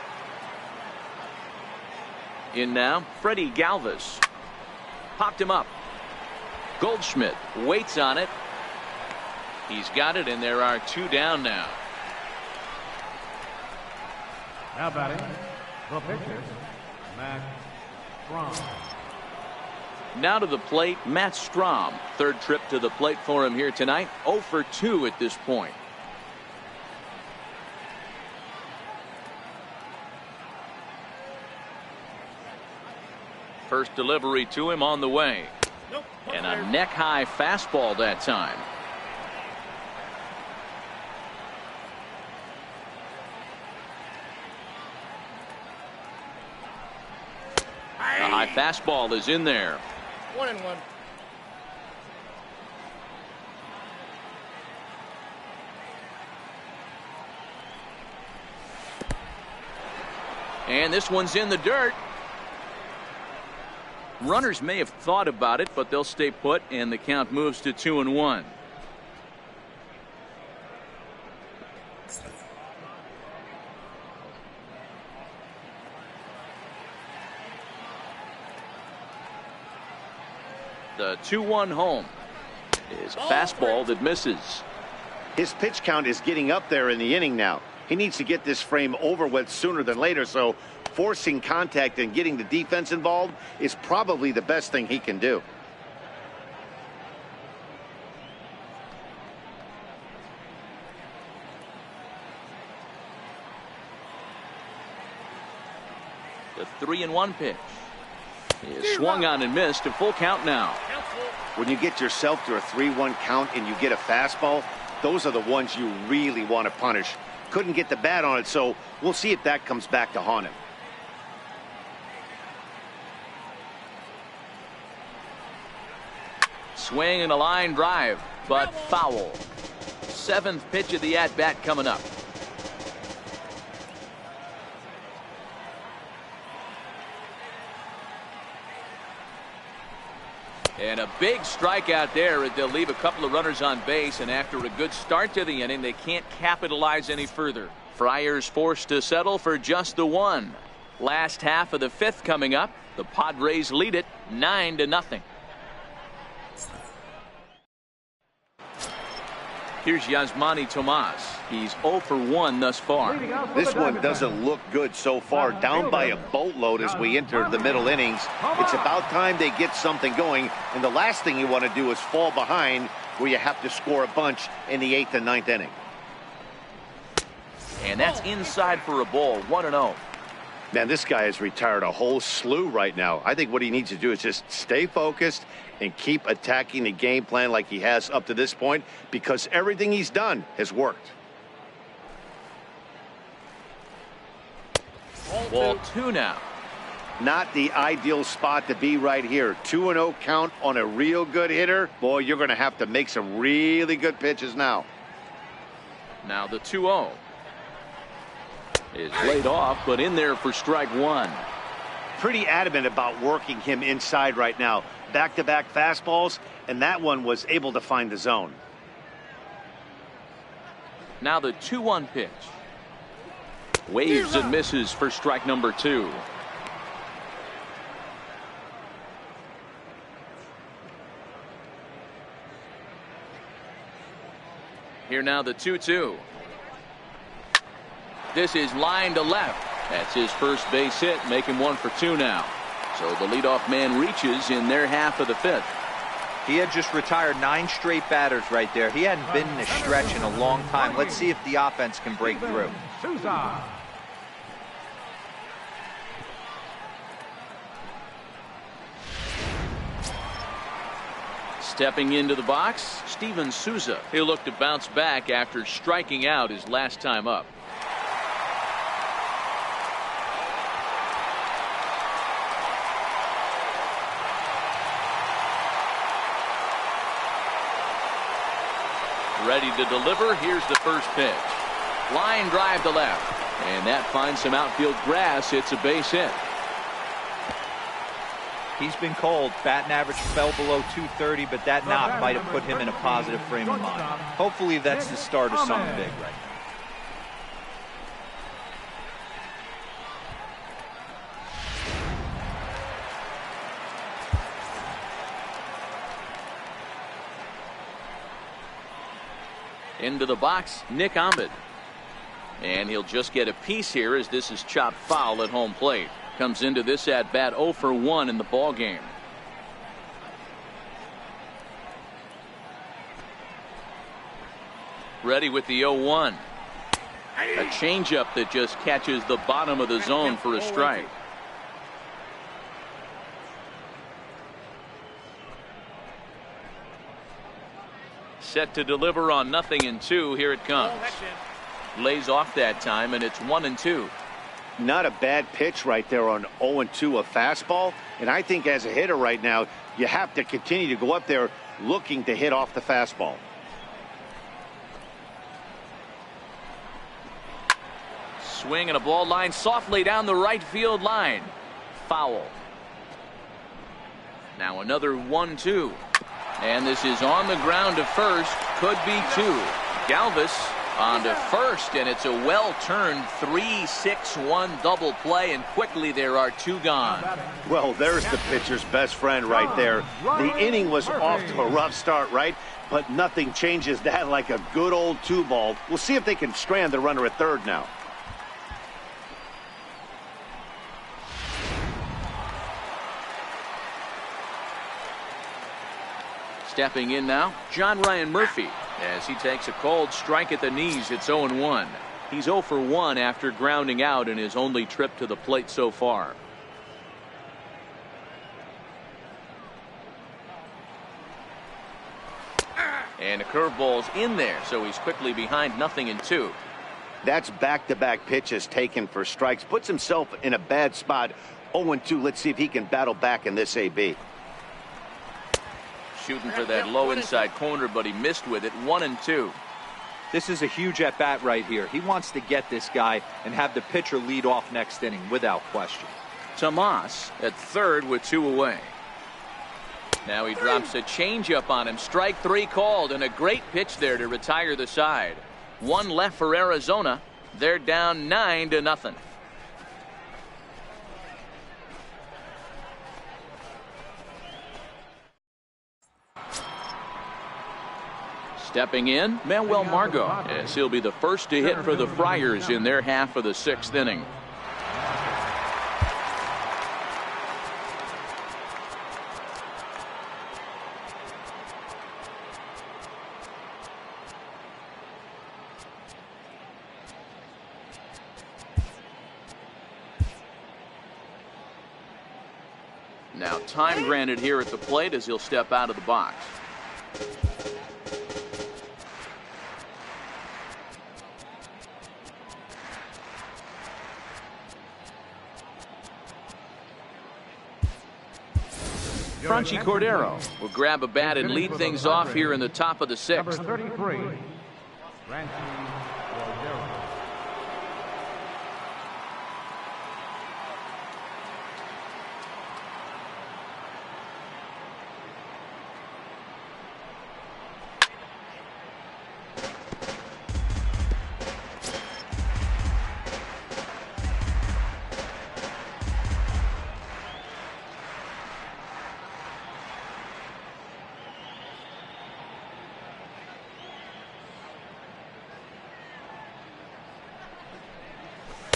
In now, Freddie Galvis. Popped him up. Goldschmidt waits on it. He's got it, and there are 2 down now. Now batting, the pitcher, Matt Strom. Now to the plate, Matt Strom. Third trip to the plate for him here tonight. 0 for 2 at this point. First delivery to him on the way. And a neck-high fastball that time. A high fastball is in there. 1-1. And this one's in the dirt. Runners may have thought about it, but they'll stay put, and the count moves to 2-1. The 2-1 home is a fastball that misses. His pitch count is getting up there in the inning now. He needs to get this frame over with sooner than later, so forcing contact and getting the defense involved is probably the best thing he can do. The 3-1 pitch is swung on and missed. A full count now. When you get yourself to a 3-1 count and you get a fastball, those are the ones you really want to punish. Couldn't get the bat on it, so we'll see if that comes back to haunt him. Swing and a line drive, but foul. 7th pitch of the at-bat coming up. And a big strikeout there. They'll leave a couple of runners on base, and after a good start to the inning, they can't capitalize any further. Friars forced to settle for just the 1. Last half of the 5th coming up. The Padres lead it 9-0. Here's Yasmani Tomas. He's 0 for 1 thus far. This one doesn't look good so far. Down by a boatload as we enter the middle innings. It's about time they get something going. And the last thing you want to do is fall behind where you have to score a bunch in the 8th and 9th inning. And that's inside for a ball, 1-0. Man, this guy has retired a whole slew right now. I think what he needs to do is just stay focused and keep attacking the game plan like he has up to this point, because everything he's done has worked. Ball 2 now. Not the ideal spot to be right here. 2-0 count on a real good hitter. Boy, you're going to have to make some really good pitches now. Now the 2-0 is laid off, but in there for strike 1. Pretty adamant about working him inside right now. Back-to-back fastballs, and that one was able to find the zone. Now the 2-1 pitch. Waves and misses for strike number 2. Here now the 2-2. This is line to left. That's his first base hit, making 1 for 2 now. So the leadoff man reaches in their half of the 5th. He had just retired 9 straight batters right there. He hadn't been in a stretch in a long time. Let's see if the offense can break through. Stepping into the box, Steven Souza. He'll look to bounce back after striking out his last time up. Ready to deliver. Here's the first pitch. Line drive to left. And that finds some outfield grass. It's a base hit. He's been cold. Batting average fell below 230, but that knock might have put him in a positive frame of mind. Hopefully that's the start of something big right now. Into the box, Nick Ahmed. And he'll just get a piece here as this is chopped foul at home plate. Comes into this at bat 0 for 1 in the ball game. Ready with the 0-1. A changeup that just catches the bottom of the zone for a strike. Set to deliver on 0-2. Here it comes. Lays off that time, and it's 1-2. Not a bad pitch right there on 0-2, a fastball. And I think as a hitter right now, you have to continue to go up there looking to hit off the fastball. Swing and a ball line softly down the right field line. Foul. Now another 1-2. And this is on the ground to first. Could be 2. Galvis on to first, and it's a well-turned 3-6-1 double play, and quickly there are 2 gone. Well, there's the pitcher's best friend right there. The inning was off to a rough start, right? But nothing changes that like a good old 2-ball. We'll see if they can strand the runner at third now. Stepping in now, John Ryan Murphy, as he takes a cold strike at the knees. It's 0-1. He's 0 for 1 after grounding out in his only trip to the plate so far. And a curveball's in there, so he's quickly behind 0-2. That's back-to-back pitches taken for strikes. Puts himself in a bad spot. 0-2. Let's see if he can battle back in this AB. Shooting for that low inside corner, but he missed with it. 1-2. This is a huge at-bat right here. He wants to get this guy and have the pitcher lead off next inning without question. Tomas at third with 2 away. Now he drops a changeup on him. Strike 3 called, and a great pitch there to retire the side. 1 left for Arizona. They're down 9-0. Stepping in, Manuel Margot, as he'll be the first to hit for the Friars in their half of the 6th inning. Now time granted here at the plate as he'll step out of the box. Franchi Cordero will grab a bat and lead things off here in the top of the 6th. Number 33, Franchi Cordero.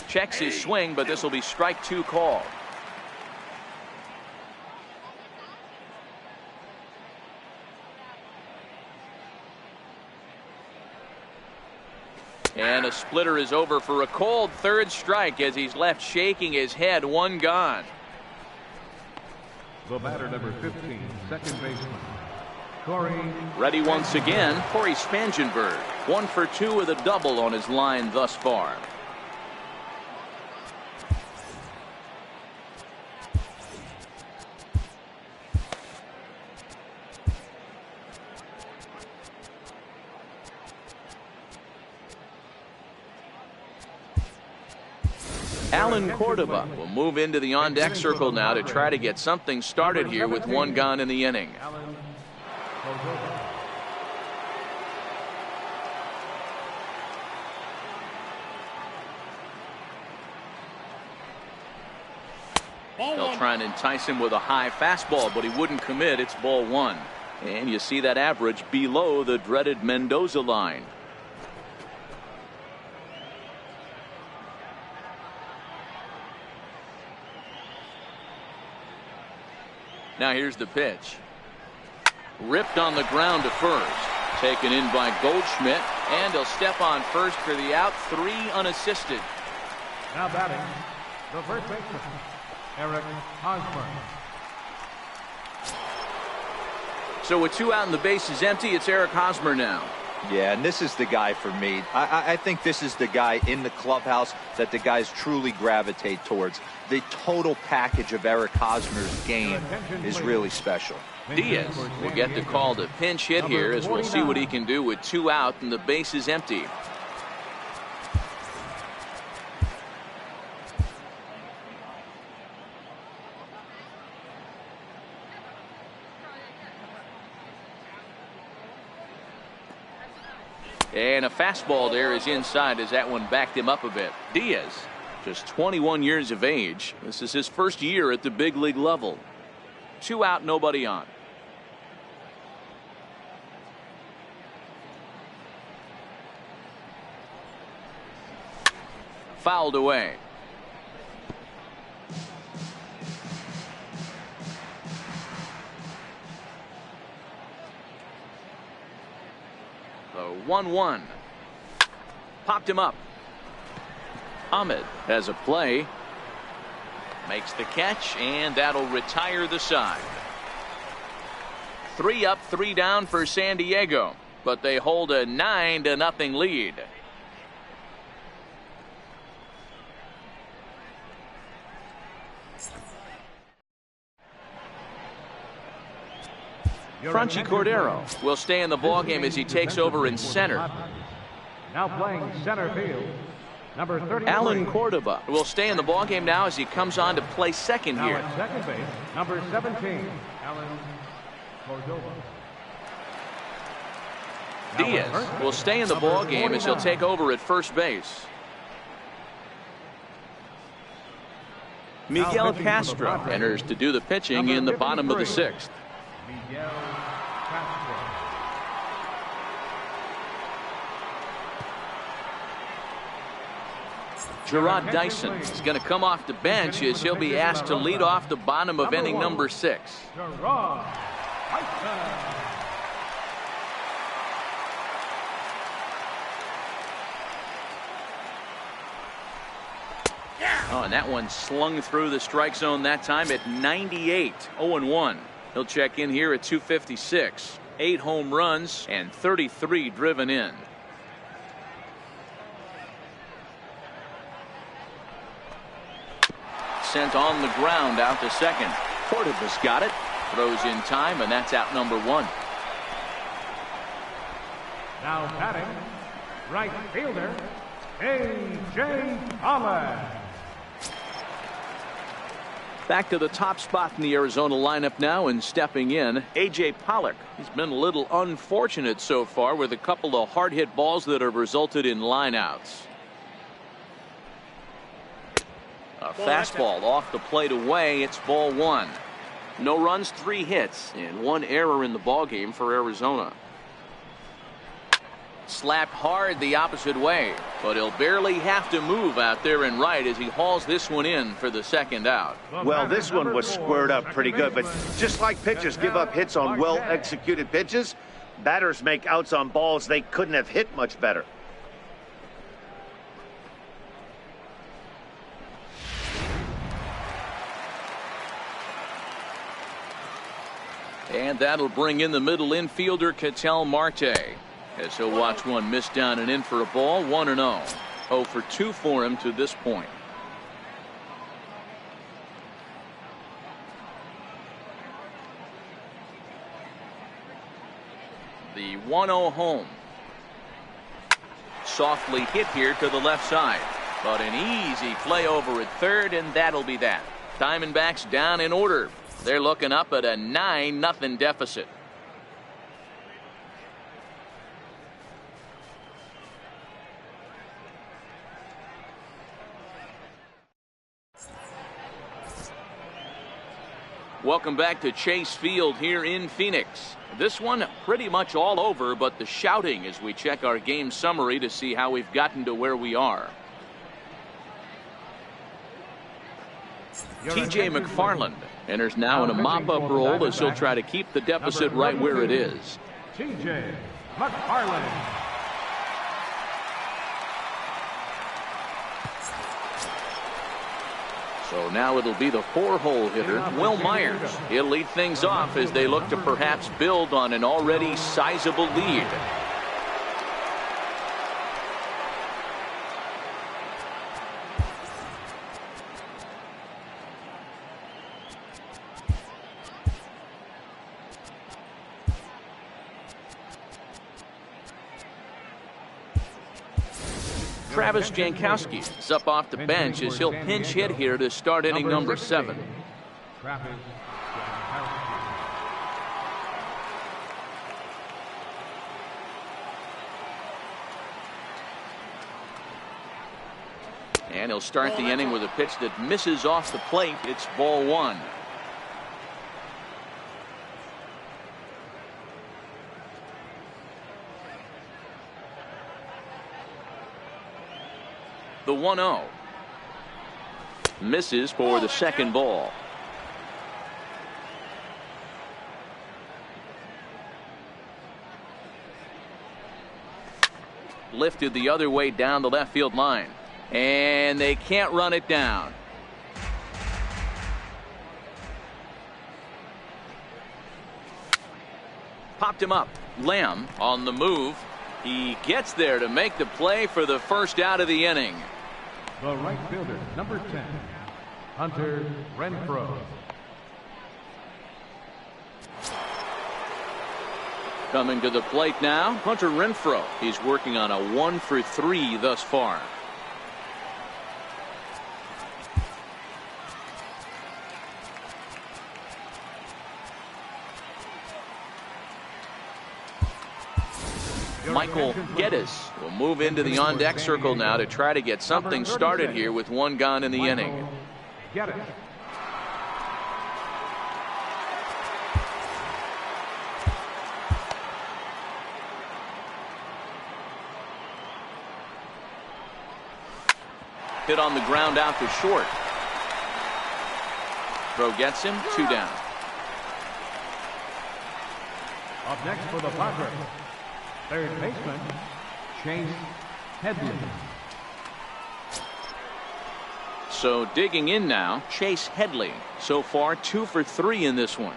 Checks his swing, but this will be strike 2 called. And a splitter is over for a cold 3rd strike as he's left shaking his head. 1 gone. The batter, number 15, second baseman, Corey. Ready once again, Corey Spangenberg. 1 for 2 with a double on his line thus far. Alan Cordova will move into the on-deck circle now to try to get something started here with 1 gone in the inning. They'll try and entice him with a high fastball, but he wouldn't commit. It's ball 1. And you see that average below the dreaded Mendoza line. Now here's the pitch. Ripped on the ground to first. Taken in by Goldschmidt, and he'll step on first for the out. 3 unassisted. Now batting, the first baseman, Eric Hosmer. So with 2 out and the base is empty, it's Eric Hosmer now. Yeah, and this is the guy for me. I think this is the guy in the clubhouse that the guys truly gravitate towards. The total package of Eric Hosmer's game is really special. Diaz will get the call to pinch hit here as we'll see what he can do with 2 out and the base is empty. And a fastball there is inside as that one backed him up a bit. Diaz, just 21 years of age. This is his first year at the big league level. 2 out, nobody on. Fouled away. The 1-1. Popped him up. Ahmed has a play. Makes the catch, and that'll retire the side. 3 up, 3 down for San Diego, but they hold a 9-0 lead. Franchi Cordero will stay in the ballgame as he takes over in center. Now playing center field, number 30. Alan Cordova will stay in the ballgame now as he comes on to play second now here. at second base, number 17, Alan Cordova. Diaz will stay in the ballgame as he'll take over at first base. Miguel Castro enters to do the pitching in the bottom of the 6th. Miguel Castro. Gerard Dyson is going to come off the bench as he'll be asked to lead off the bottom of inning number 6. Gerard Dyson. Oh, and that one slung through the strike zone that time at 98. 0-1. He'll check in here at 256. 8 home runs and 33 driven in. Sent on the ground out to second. Cordova's got it. Throws in time, and that's out number 1. Now batting, right fielder, A.J. Pollock. Back to the top spot in the Arizona lineup now, and stepping in, A.J. Pollock. He's been a little unfortunate so far with a couple of hard hit balls that have resulted in lineouts. A fastball off the plate away. It's ball 1. No runs, 3 hits, and 1 error in the ballgame for Arizona. Slapped hard the opposite way, but he'll barely have to move out there in right as he hauls this one in for the second out. Well, this one was squared up pretty good, but just like pitchers give up hits on well-executed pitches, batters make outs on balls they couldn't have hit much better. And that'll bring in the middle infielder, Ketel Marte, as he'll watch one miss down and in for a ball. 1-0. 0 for 2 for him to this point. The 1-0 home. Softly hit here to the left side, but an easy play over at third, and that'll be that. Diamondbacks down in order. They're looking up at a 9-0 deficit. Welcome back to Chase Field here in Phoenix. This one pretty much all over, but the shouting as we check our game summary to see how we've gotten to where we are. TJ McFarland enters now in a mop-up role as he'll try to keep the deficit right where it is. TJ McFarland. So now it'll be the 4-hole hitter, Will Myers. He'll lead things off as they look to perhaps build on an already sizable lead. Travis Jankowski is up off the bench as he'll pinch hit here to start inning number 7. And he'll start the inning with a pitch that misses off the plate. It's ball 1. The 1-0 misses for the second ball. Lifted the other way down the left field line, and they can't run it down. Popped him up. Lamb on the move. He gets there to make the play for the first out of the inning. The right fielder, number 10, Hunter Renfroe. Coming to the plate now, Hunter Renfroe. He's working on a 1 for 3 thus far. Michael Geddes will move into the on-deck circle now to try to get something started here with 1 gone in the inning. Geddes. Hit on the ground out to short. Throw gets him, 2 down. Up next for the Padres, third baseman, Chase Headley. So digging in now, Chase Headley. So far 2 for 3 in this one.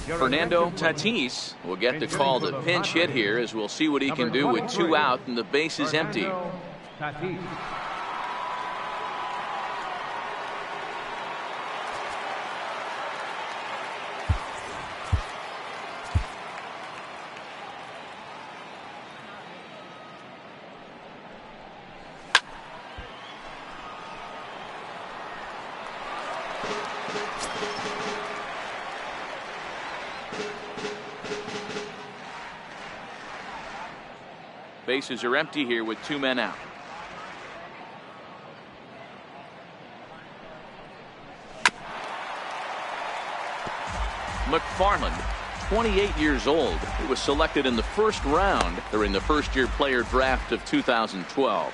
Fernando Tatis will get the call to pinch hit here, as we'll see what he can do with 2 out and the base is empty. Tatis. Bases are empty here with 2 men out. McFarland, 28 years old. He was selected in the first round during the first-year player draft of 2012.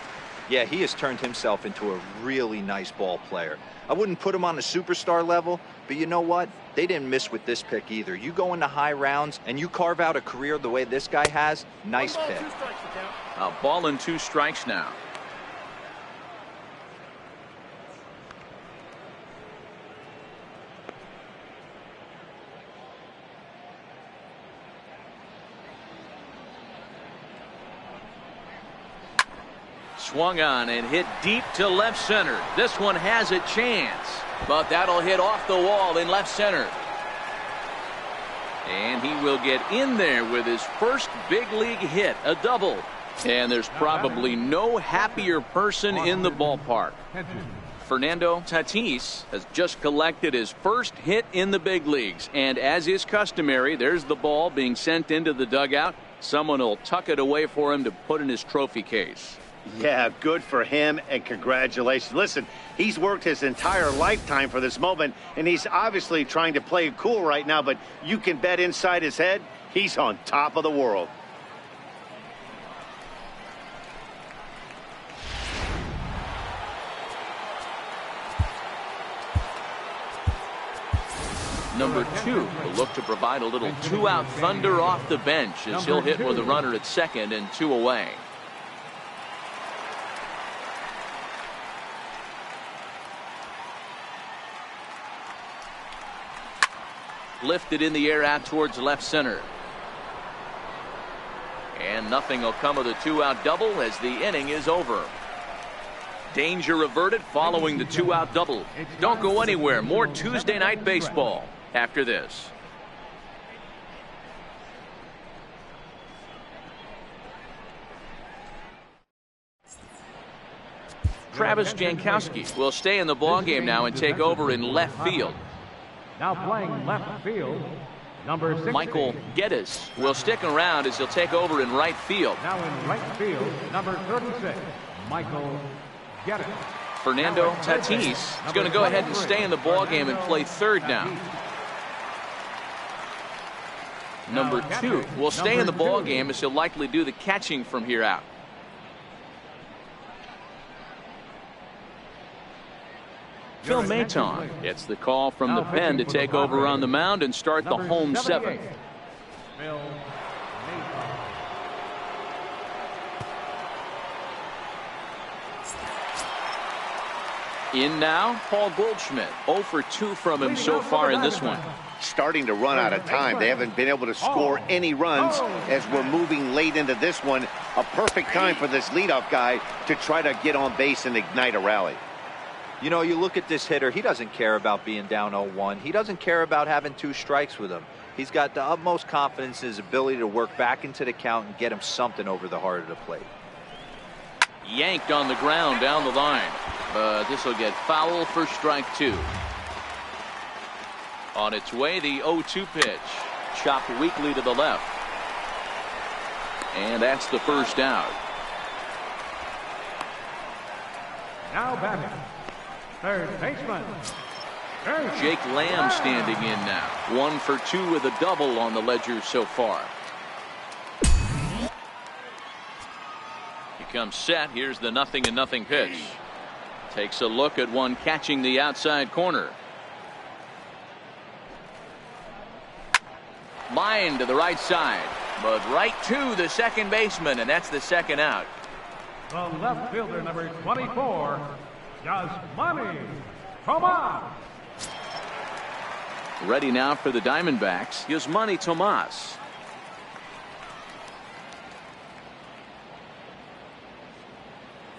Yeah, he has turned himself into a really nice ball player. I wouldn't put him on a superstar level, but you know what? They didn't miss with this pick either. You go into high rounds and you carve out a career the way this guy has, nice pick. A ball and 2 strikes now. Swung on and hit deep to left center. This one has a chance, but that'll hit off the wall in left center. And he will get in there with his first big league hit, a double. And there's probably no happier person in the ballpark. Fernando Tatis has just collected his first hit in the big leagues. And as is customary, there's the ball being sent into the dugout. Someone will tuck it away for him to put in his trophy case. Yeah, good for him, and congratulations. Listen, he's worked his entire lifetime for this moment, and he's obviously trying to play it cool right now, but you can bet inside his head, he's on top of the world. Number 2 will look to provide a little 2-out thunder off the bench as he'll hit with a runner at second and 2 away. Lifted in the air out towards left center. And nothing will come of the 2-out double as the inning is over. Danger averted following the 2-out double. Don't go anywhere. More Tuesday Night Baseball after this. Travis Jankowski will stay in the ballgame now and take over in left field. Now playing left field, number 60. Michael Geddes will stick around as he'll take over in right field. Now in right field, number 36, Michael Geddes. Fernando Tatis is going to go ahead and stay in the ballgame and play third now. Number 2 will stay in the ballgame as he'll likely do the catching from here out. Phil Maton gets the call from the pen to take over on the mound and start the home 7th. In now, Paul Goldschmidt. 0 for 2 from him so far in this one. Starting to run out of time. They haven't been able to score any runs as we're moving late into this one. A perfect time for this leadoff guy to try to get on base and ignite a rally. You know, you look at this hitter, he doesn't care about being down 0-1. He doesn't care about having 2 strikes with him. He's got the utmost confidence in his ability to work back into the count and get him something over the heart of the plate. Yanked on the ground down the line. But this will get foul for strike 2. On its way, the 0-2 pitch. Chopped weakly to the left. And that's the first out. Now batting, third baseman, Jake Lamb standing in now. 1 for 2 with a double on the ledger so far. comes set. Here's the 0-0 pitch. Takes a look at one catching the outside corner. Line to the right side, but right to the second baseman, and that's the second out. The left fielder, number 24, Yasmani Tomas. Ready now for the Diamondbacks, Yasmani Tomas.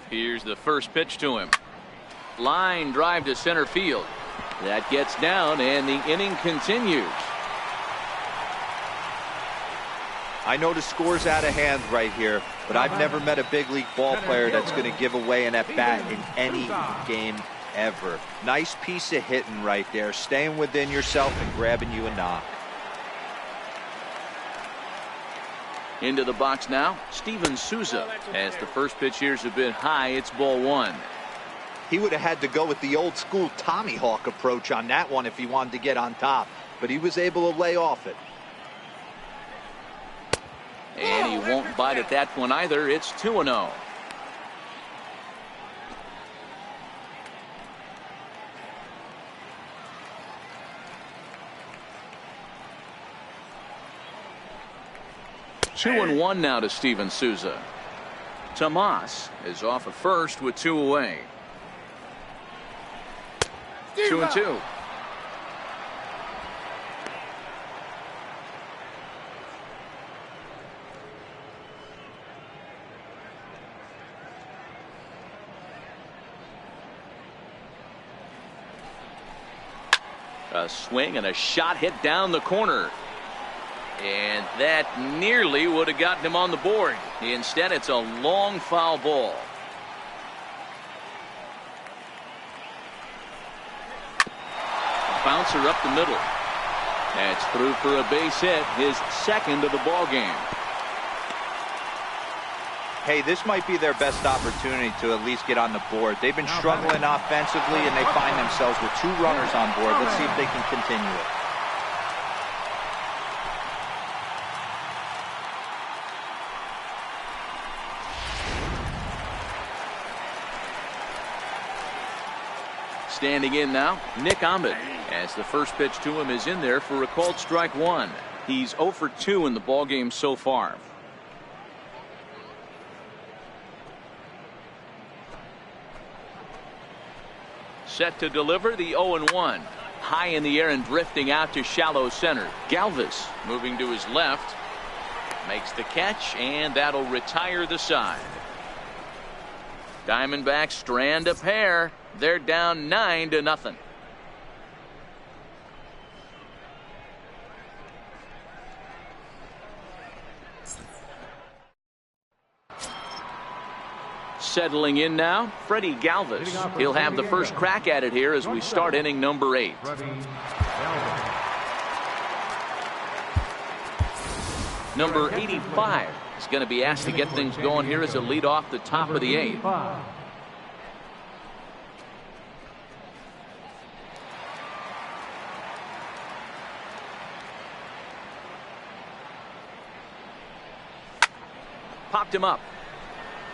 Here's the first pitch to him. Line drive to center field. That gets down, and the inning continues. I know the score's out of hand right here, but I've never met a big league ball player that's going to give away an at-bat in any game ever. Nice piece of hitting right there, staying within yourself and grabbing you a knock. Into the box now, Steven Souza. As the first pitch here's a bit high, it's ball one. He would have had to go with the old school Tommy Hawk approach on that one if he wanted to get on top, but he was able to lay off it. And he won't bite at that one either. It's 2-0. Two and one now to Steven Souza. Tomas is off at first with 2 away. 2-2. A swing and a shot hit down the corner. And that nearly would have gotten him on the board. Instead, it's a long foul ball. Bouncer up the middle. That's through for a base hit, his second of the ball game. Hey, this might be their best opportunity to at least get on the board. They've been struggling offensively, and they find themselves with 2 runners on board. Let's see if they can continue it. Standing in now, Nick Ahmed, as the first pitch to him is in there for a called strike one. He's 0 for 2 in the ballgame so far. Set to deliver the 0-1. High in the air and drifting out to shallow center. Galvis moving to his left. Makes the catch, and that'll retire the side. Diamondbacks strand a pair. They're down 9-0. Settling in now, Freddie Galvis. He'll have the first crack at it here as we start inning number 8. Number 85 is going to be asked to get things going here as a lead off the top of the 8th. Popped him up.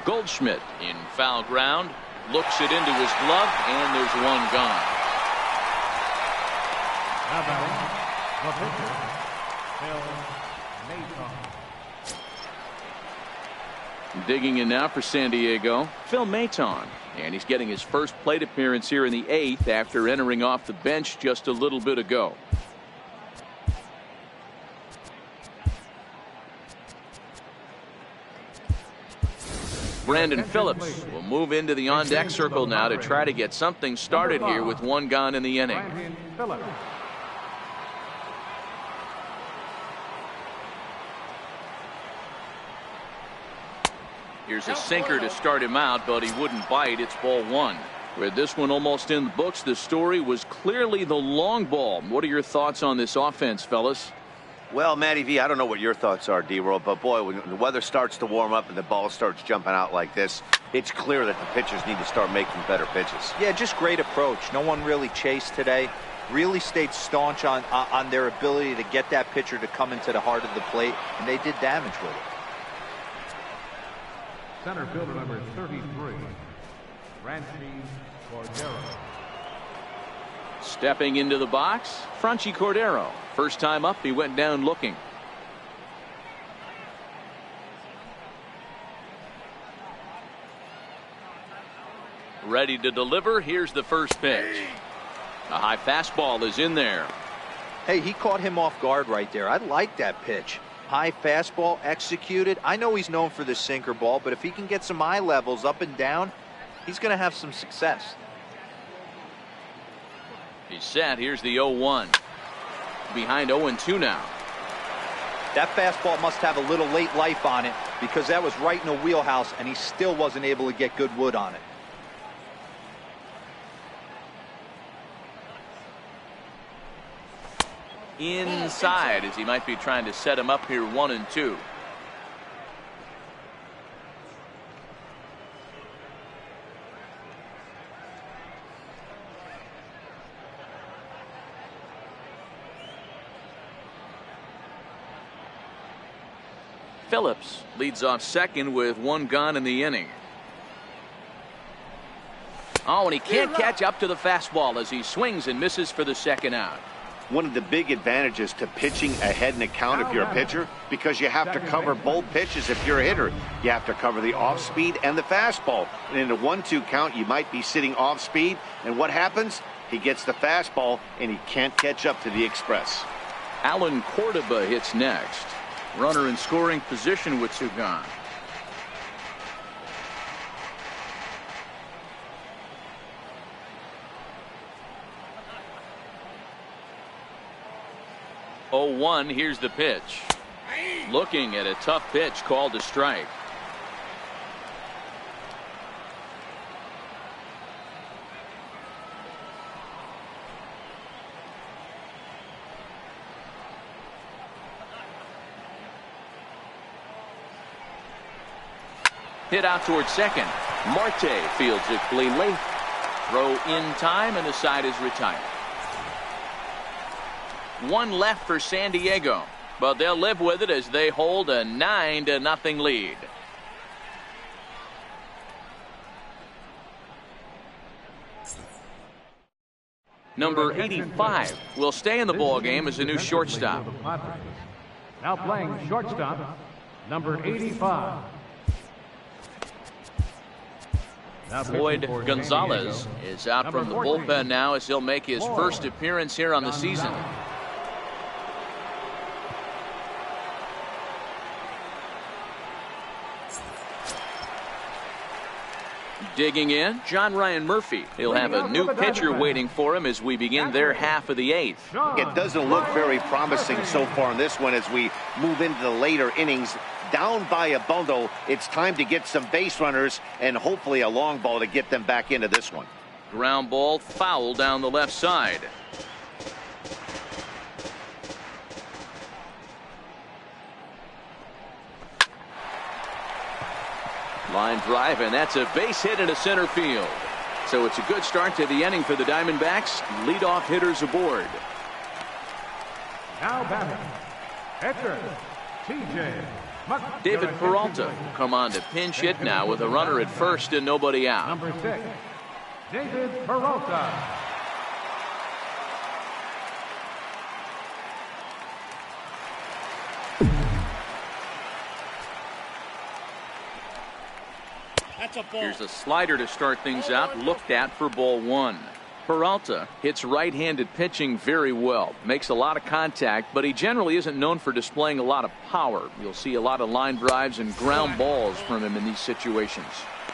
Goldschmidt in foul ground, looks it into his glove, and there's one gone. Digging in now for San Diego, Phil Maton, and he's getting his first plate appearance here in the 8th after entering off the bench just a little bit ago. Brandon Phillips will move into the on-deck circle now to try to get something started here with one gone in the inning. Here's a sinker to start him out, but he wouldn't bite. It's ball one. With this one almost in the books, the story was clearly the long ball. What are your thoughts on this offense, fellas? Well, Matty V, I don't know what your thoughts are, D-Roll, but boy, when the weather starts to warm up and the ball starts jumping out like this, it's clear that the pitchers need to start making better pitches. Yeah, just great approach. No one really chased today. Really stayed staunch on their ability to get that pitcher to come into the heart of the plate, and they did damage with it. center fielder number 33, Franchi Cordero. Stepping into the box, Franchi Cordero. First time up, he went down looking. Ready to deliver. Here's the first pitch. A high fastball is in there. Hey, he caught him off guard right there. I like that pitch. High fastball executed. I know he's known for the sinker ball, but if he can get some eye levels up and down, he's going to have some success. He's set. Here's the 0-1. Behind 0-2 now. That fastball must have a little late life on it because that was right in the wheelhouse, and he still wasn't able to get good wood on it. Inside, as he might be trying to set him up here 1-2. Phillips leads off second with one gone in the inning. Oh, and he can't catch up to the fastball as he swings and misses for the second out. One of the big advantages to pitching ahead in the count if you're a pitcher, because you have to cover both pitches if you're a hitter. You have to cover the off speed and the fastball. And in a 1-2 count, you might be sitting off speed. And what happens? He gets the fastball and he can't catch up to the express. Alan Cordoba hits next. Runner in scoring position with two gone. Oh, 1. Here's the pitch. Looking at a tough pitch called a strike. Hit out towards second. Marte fields it cleanly. Throw in time, and the side is retired. One left for San Diego, but they'll live with it as they hold a 9-0 lead. Number 85 will stay in the ball game as a new shortstop. Now playing shortstop, number 85. Floyd Gonzalez is out from the bullpen now as he'll make his first appearance here on the season. Digging in, John Ryan Murphy. He'll have a new pitcher waiting for him as we begin their half of the 8th. It doesn't look very promising so far in this one as we move into the later innings. Down by a bundle, it's time to get some base runners and hopefully a long ball to get them back into this one. Ground ball foul down the left side. Line drive, and that's a base hit into center field. So it's a good start to the inning for the Diamondbacks. Leadoff hitters aboard. Now batting, pitcher, TJ. David Peralta will come on to pinch hit now with a runner at first and nobody out. Number 6, David Peralta. That's a ball. Here's a slider to start things out, looked at for ball 1. Peralta hits right-handed pitching very well, makes a lot of contact, but he generally isn't known for displaying a lot of power. You'll see a lot of line drives and ground balls from him in these situations.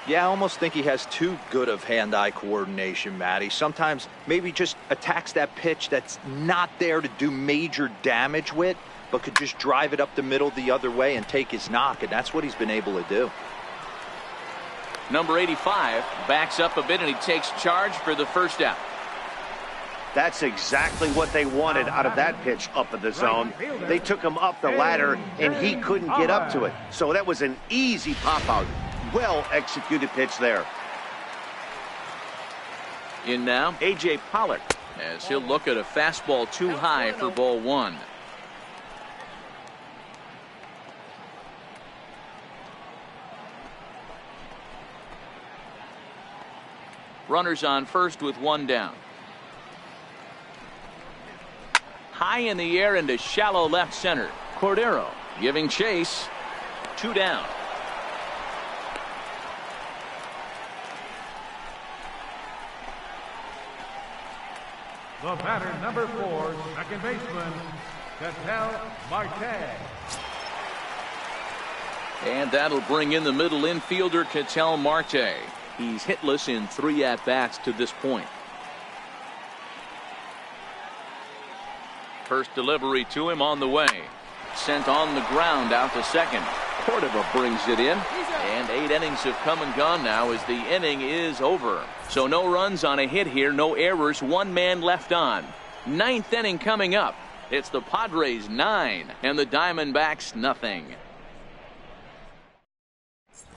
Yeah, I almost think he has too good of hand-eye coordination, Matty. Sometimes maybe just attacks that pitch that's not there to do major damage with, but could just drive it up the middle the other way and take his knock, and that's what he's been able to do. Number 85 backs up a bit and he takes charge for the first out. That's exactly what they wanted out of that pitch up in the zone. They took him up the ladder and he couldn't get up to it. So that was an easy pop out. Well executed pitch there. In now, A.J. Pollock as he'll look at a fastball too high for ball 1. Runners on first with one down. High in the air into shallow left center. Cordero giving chase. 2 down. The batter, number 4, second baseman, Marte. And that'll bring in the middle infielder, Ketel Marte. He's hitless in 3 at-bats to this point. First delivery to him on the way. Sent on the ground out to second. Cordova brings it in. And 8 innings have come and gone now as the inning is over. So no runs on a hit here, no errors, 1 man left on. 9th inning coming up. It's the Padres 9 and the Diamondbacks nothing.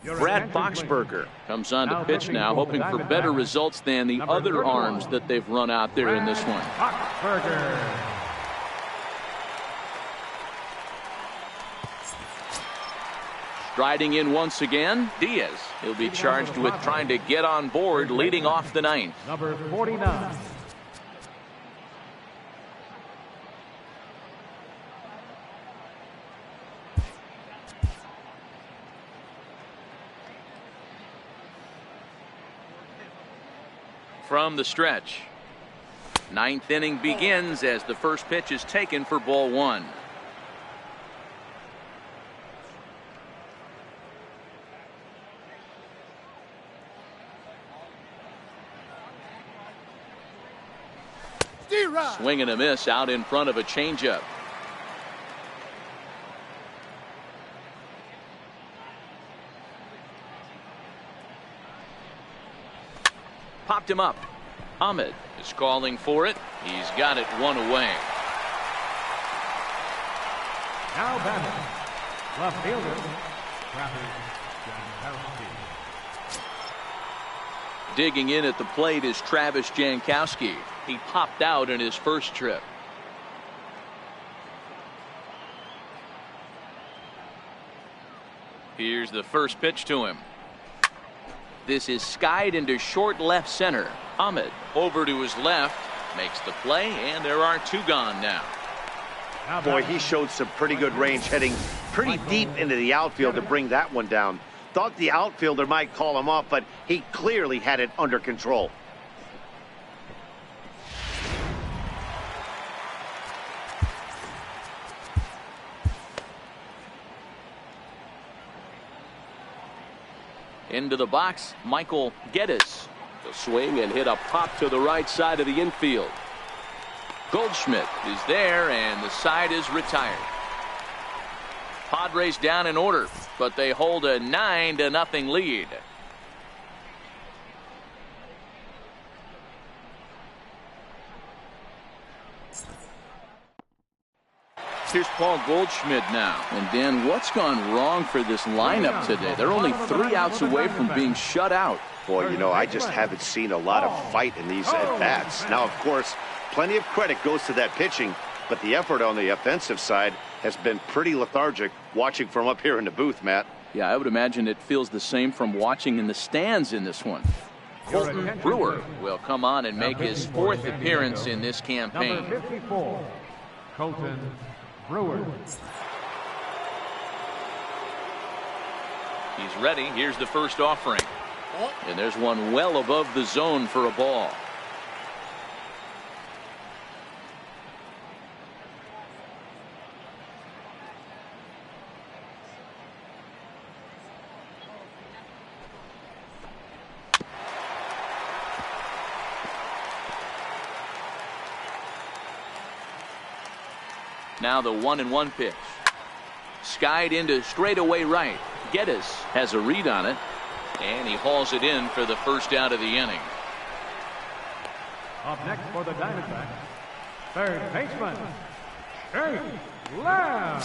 Brad Boxberger comes on to pitch now, hoping for better results than the other arms that they've run out there in this one. Boxberger. Striding in once again, Diaz. He'll be charged with trying to get on board, leading off the 9th. Number 49. From the stretch. 9th inning begins as the first pitch is taken for ball 1. Swing and a miss out in front of a changeup. Popped him up. Ahmed is calling for it. He's got it 1 away. Now batting, left fielder, Travis Jankowski. Digging in at the plate is Travis Jankowski. He popped out in his first trip. Here's the first pitch to him. This is skied into short left center. Ahmed over to his left, makes the play, and there are 2 gone now. Boy, he showed some pretty good range, heading pretty deep into the outfield to bring that one down. Thought the outfielder might call him off, but he clearly had it under control. Into the box, Michael Geddes. The swing and hit a pop to the right side of the infield. Goldschmidt is there, and the side is retired. Padres down in order, but they hold a 9-0 lead. Here's Paul Goldschmidt now. And Dan, what's gone wrong for this lineup today? They're only 3 outs away from being shut out. Boy, you know, I just haven't seen a lot of fight in these at-bats. Now, of course, plenty of credit goes to that pitching, but the effort on the offensive side has been pretty lethargic watching from up here in the booth, Matt. Yeah, I would imagine it feels the same from watching in the stands in this one. Colton Brewer will come on and make his 4th appearance in this campaign. Number 54, Colton Brewer. He's ready. Here's the first offering. And there's one well above the zone for a ball. Now the 1-1 pitch. Skied into straightaway right. Geddes has a read on it, and he hauls it in for the first out of the inning. Up next for the Diamondbacks, third baseman, Jake Lamb.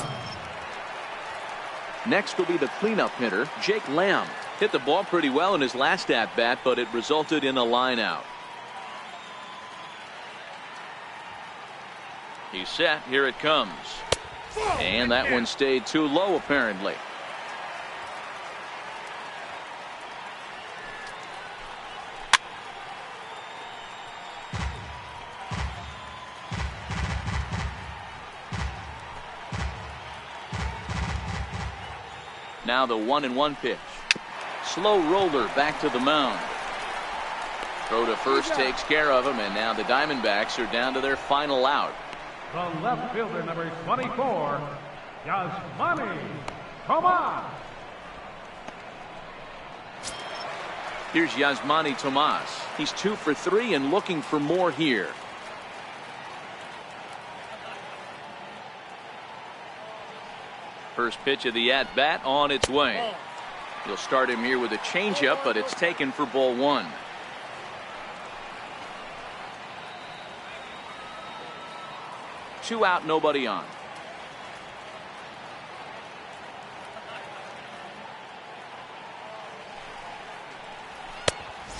Next will be the cleanup hitter, Jake Lamb. Hit the ball pretty well in his last at-bat, but it resulted in a line out. He's set. Here it comes. And that one stayed too low, apparently. Now the 1-1 pitch. Slow roller back to the mound. Throw to first takes care of him, and now the Diamondbacks are down to their final out. The left fielder, number 24, Yasmani Tomas. Here's Yasmani Tomas. He's 2 for 3 and looking for more here. First pitch of the at-bat on its way. You'll start him here with a changeup, but it's taken for ball 1. Two out, nobody on.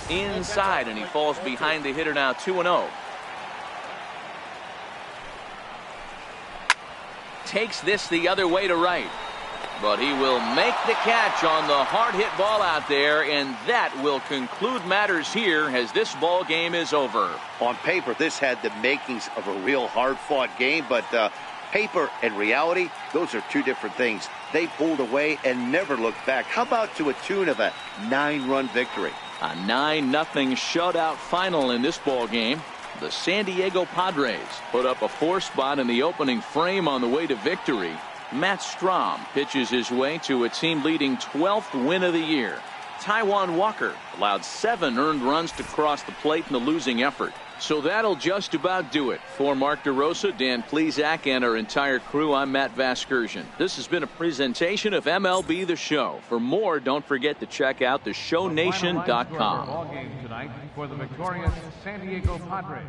Inside, and he falls behind the hitter now, 2-0. Takes this the other way to right. But he will make the catch on the hard hit ball out there, and that will conclude matters here as this ball game is over. On paper, this had the makings of a real hard-fought game, but paper and reality, those are two different things. They pulled away and never looked back. How about to a tune of a 9-run victory? A 9-0 shutout final in this ball game. The San Diego Padres put up a 4 spot in the opening frame on the way to victory. Matt Strom pitches his way to a team-leading 12th win of the year. Taijuan Walker allowed 7 earned runs to cross the plate in the losing effort. So that'll just about do it. For Mark DeRosa, Dan Plesac, and our entire crew, I'm Matt Vasgersian. This has been a presentation of MLB The Show. For more, don't forget to check out theshownation.com. Ball game tonight for the victorious San Diego Padres.